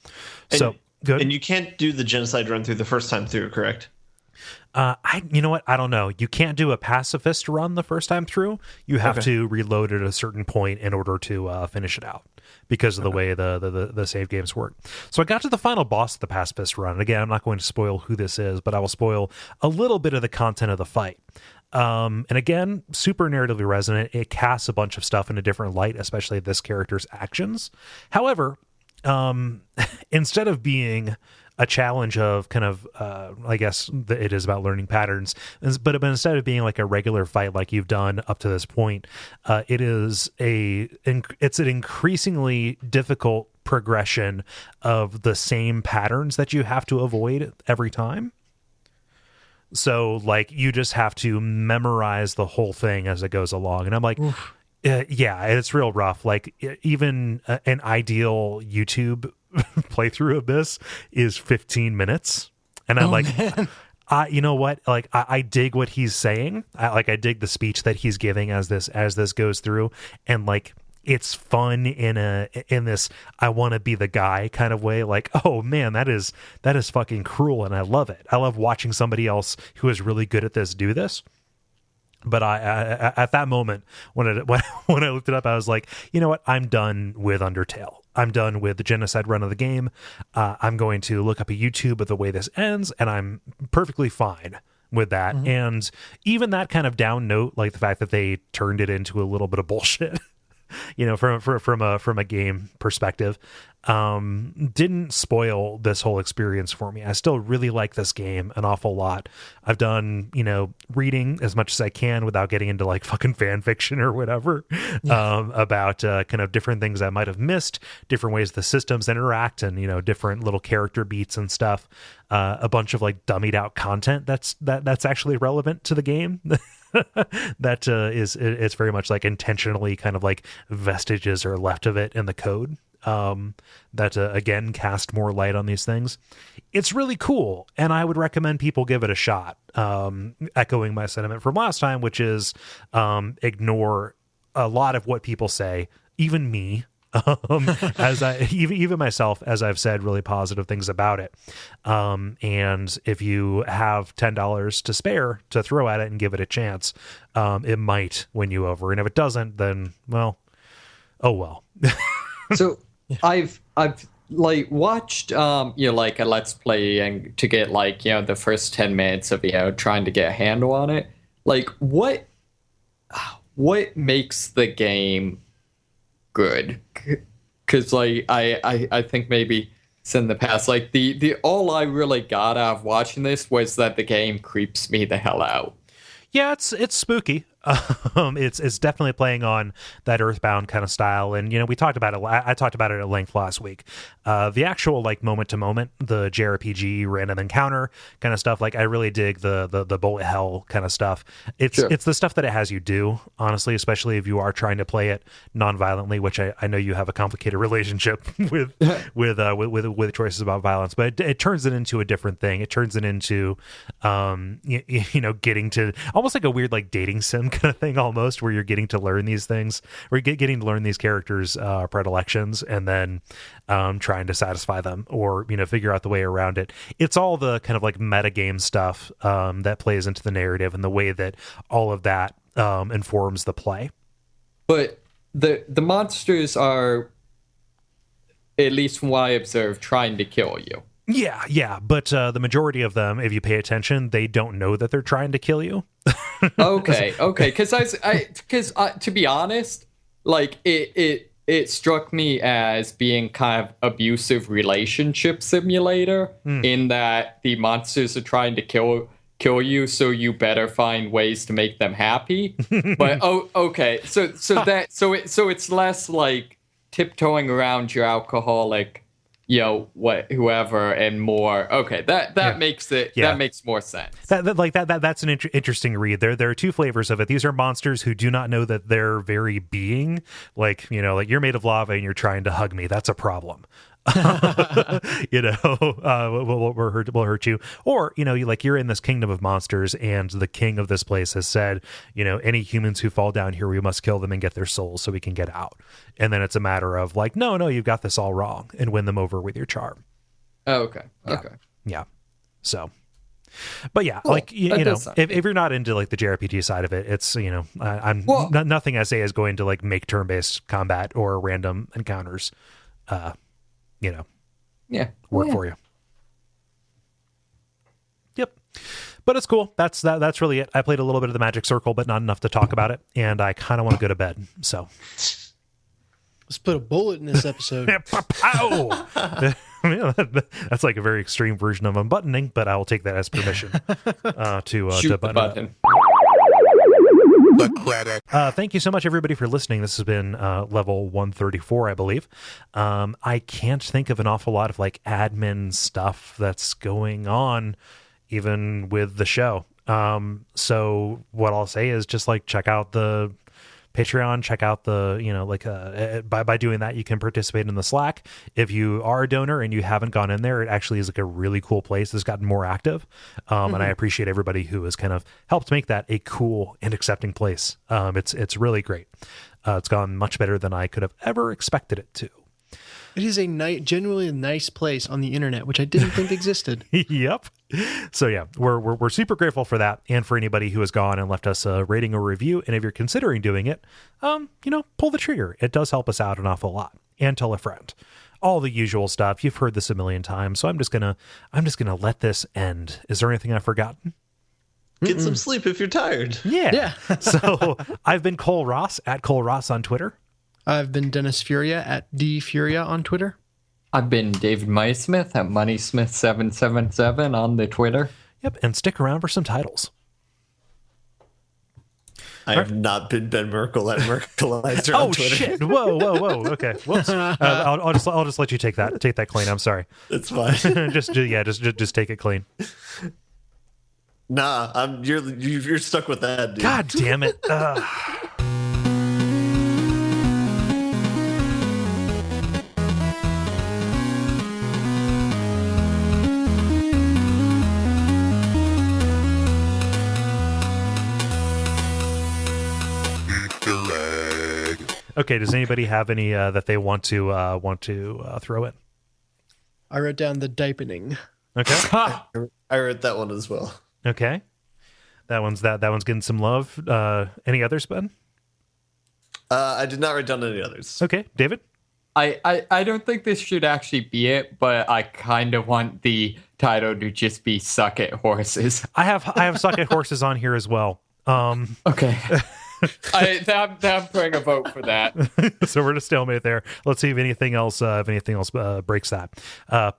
So good. And you can't do the genocide run through the first time through, correct? You know what? I don't know. You can't do a pacifist run the first time through. You have to reload at a certain point in order to finish it out because of the way the save games work. So I got to the final boss of the pacifist run. Again, I'm not going to spoil who this is, but I will spoil a little bit of the content of the fight. And again, super narratively resonant. It casts a bunch of stuff in a different light, especially this character's actions. However, instead of being a challenge of kind of, I guess it is about learning patterns, but instead of being like a regular fight like you've done up to this point, it's an increasingly difficult progression of the same patterns that you have to avoid every time. So like you just have to memorize the whole thing as it goes along. And I'm like, yeah, it's real rough. Like even an ideal YouTube playthrough of this is 15 minutes. And I'm you know what? Like I dig what he's saying. I dig the speech that he's giving as this goes through. And like, it's fun in this I want to be the guy kind of way. Like, oh man, that is fucking cruel. And I love it. I love watching somebody else who is really good at this do this. But I at that moment when I looked it up, I was like, you know what? I'm done with Undertale. I'm done with the genocide run of the game. I'm going to look up a YouTube of the way this ends, and I'm perfectly fine with that. Mm-hmm. And even that kind of down note, like the fact that they turned it into a little bit of bullshit, from a game perspective, didn't spoil this whole experience for me. I still really like this game an awful lot. I've done, reading as much as I can without getting into like fucking fan fiction or whatever, about kind of different things I might have missed, different ways the systems interact, and different little character beats and stuff. A bunch of like dummied out content that's actually relevant to the game. That it's very much like intentionally kind of like vestiges are left of it in the code, that again cast more light on these things. It's really cool, and I would recommend people give it a shot. Echoing my sentiment from last time, which is ignore a lot of what people say, even me. As I even myself, as I've said really positive things about it. And if you have $10 to spare to throw at it and give it a chance, it might win you over. And if it doesn't, then well, oh well. So I've like watched like a let's play and to get like the first 10 minutes of trying to get a handle on it. Like what makes the game good? Because like I think maybe it's in the past, like the all I really got out of watching this was that the game creeps me the hell out. Yeah, it's spooky. It's definitely playing on that Earthbound kind of style, and we talked about it. I talked about it at length last week. The actual like moment to moment, the JRPG random encounter kind of stuff. Like I really dig the bullet hell kind of stuff. It's the stuff that it has you do, honestly, especially if you are trying to play it non-violently, which I know you have a complicated relationship with choices about violence, but it turns it into a different thing. It turns it into getting to almost like a weird like dating sim kind of thing, almost, where you're getting to learn these things, or getting to learn these characters' predilections, and then trying to satisfy them, or figure out the way around it. It's all the kind of like metagame stuff that plays into the narrative, and the way that all of that informs the play. But the monsters are, at least from what I observed, trying to kill you. Yeah, but the majority of them, if you pay attention, they don't know that they're trying to kill you. Okay, because to be honest, like it struck me as being kind of abusive relationship simulator, in that the monsters are trying to kill you, so you better find ways to make them happy. But okay, so it's less like tiptoeing around your alcoholic whoever and more. Okay, that makes it that makes more sense. That's an interesting read. There are two flavors of it. These are monsters who do not know that their very being, like you're made of lava and you're trying to hug me. That's a problem. Will hurt you, or you're in this kingdom of monsters and the king of this place has said, any humans who fall down here, we must kill them and get their souls so we can get out. And then it's a matter of like, no, you've got this all wrong, and win them over with your charm. Oh, okay. So but yeah, cool. If you're not into like the JRPG side of it, it's nothing I say is going to like make turn-based combat or random encounters work for you. Yep. But it's cool. That's really it. I played a little bit of the Magic Circle, but not enough to talk about it, and I kind of want to go to bed. So let's put a bullet in this episode. Pow! That's like a very extreme version of unbuttoning, but I will take that as permission to button. Thank you so much, everybody, for listening. This has been level 134, I believe. I can't think of an awful lot of like admin stuff that's going on, even with the show. So what I'll say is just like check out the Patreon, check out the, by doing that, you can participate in the Slack. If you are a donor and you haven't gone in there, it actually is like a really cool place. It's gotten more active. And I appreciate everybody who has kind of helped make that a cool and accepting place. It's really great. It's gone much better than I could have ever expected it to. It is genuinely a nice place on the internet, which I didn't think existed. Yep. So yeah, we're super grateful for that, and for anybody who has gone and left us a rating or review. And if you're considering doing it, pull the trigger. It does help us out an awful lot. And tell a friend. All the usual stuff. You've heard this a million times, so I'm just gonna let this end. Is there anything I've forgotten? Get some sleep if you're tired. Yeah. So I've been Kole Ross at Kole Ross on Twitter. I've been Dennis Furia at DFuria on Twitter. I've been David Myersmith at MoneySmith777 on the Twitter. Yep, and stick around for some titles. I have not been Ben Merkel at Merkelizer on Twitter. Shit! Whoa! Okay, whoops. I'll just let you take that clean. I'm sorry. It's fine. just take it clean. Nah, you're stuck with that, dude. God damn it! Okay, does anybody have any that they want to throw in? I wrote down the diapening. Okay. I wrote that one as well. Okay. That one's getting some love. Any others, Ben? I did not write down any others. Okay, David? I don't think this should actually be it, but I kind of want the title to just be Suck at Horses. I have Suck at Horses on here as well. Okay. I'm putting a vote for that. So we're at a stalemate there. Let's see if anything else breaks that.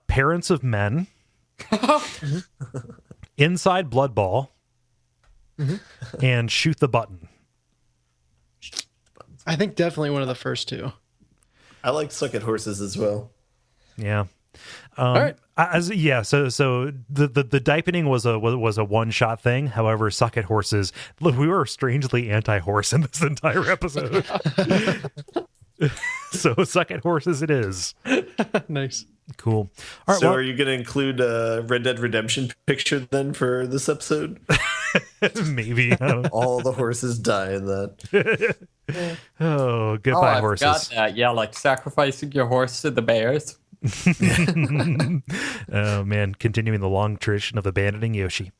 Parents of Men, Inside Blood Ball, and Shoot the Button. I think definitely one of the first two. I like Suck at Horses as well. Yeah. All right. So the diapening was a one shot thing. However, Suck at Horses, look, we were strangely anti-horse in this entire episode. So Suck at Horses it is. Nice. Cool. All right. So are you going to include a Red Dead Redemption picture then for this episode? Maybe. I don't know. All the horses die in that. Oh, goodbye, horses. Got that. Yeah, like sacrificing your horse to the bears. Oh man, continuing the long tradition of abandoning Yoshi.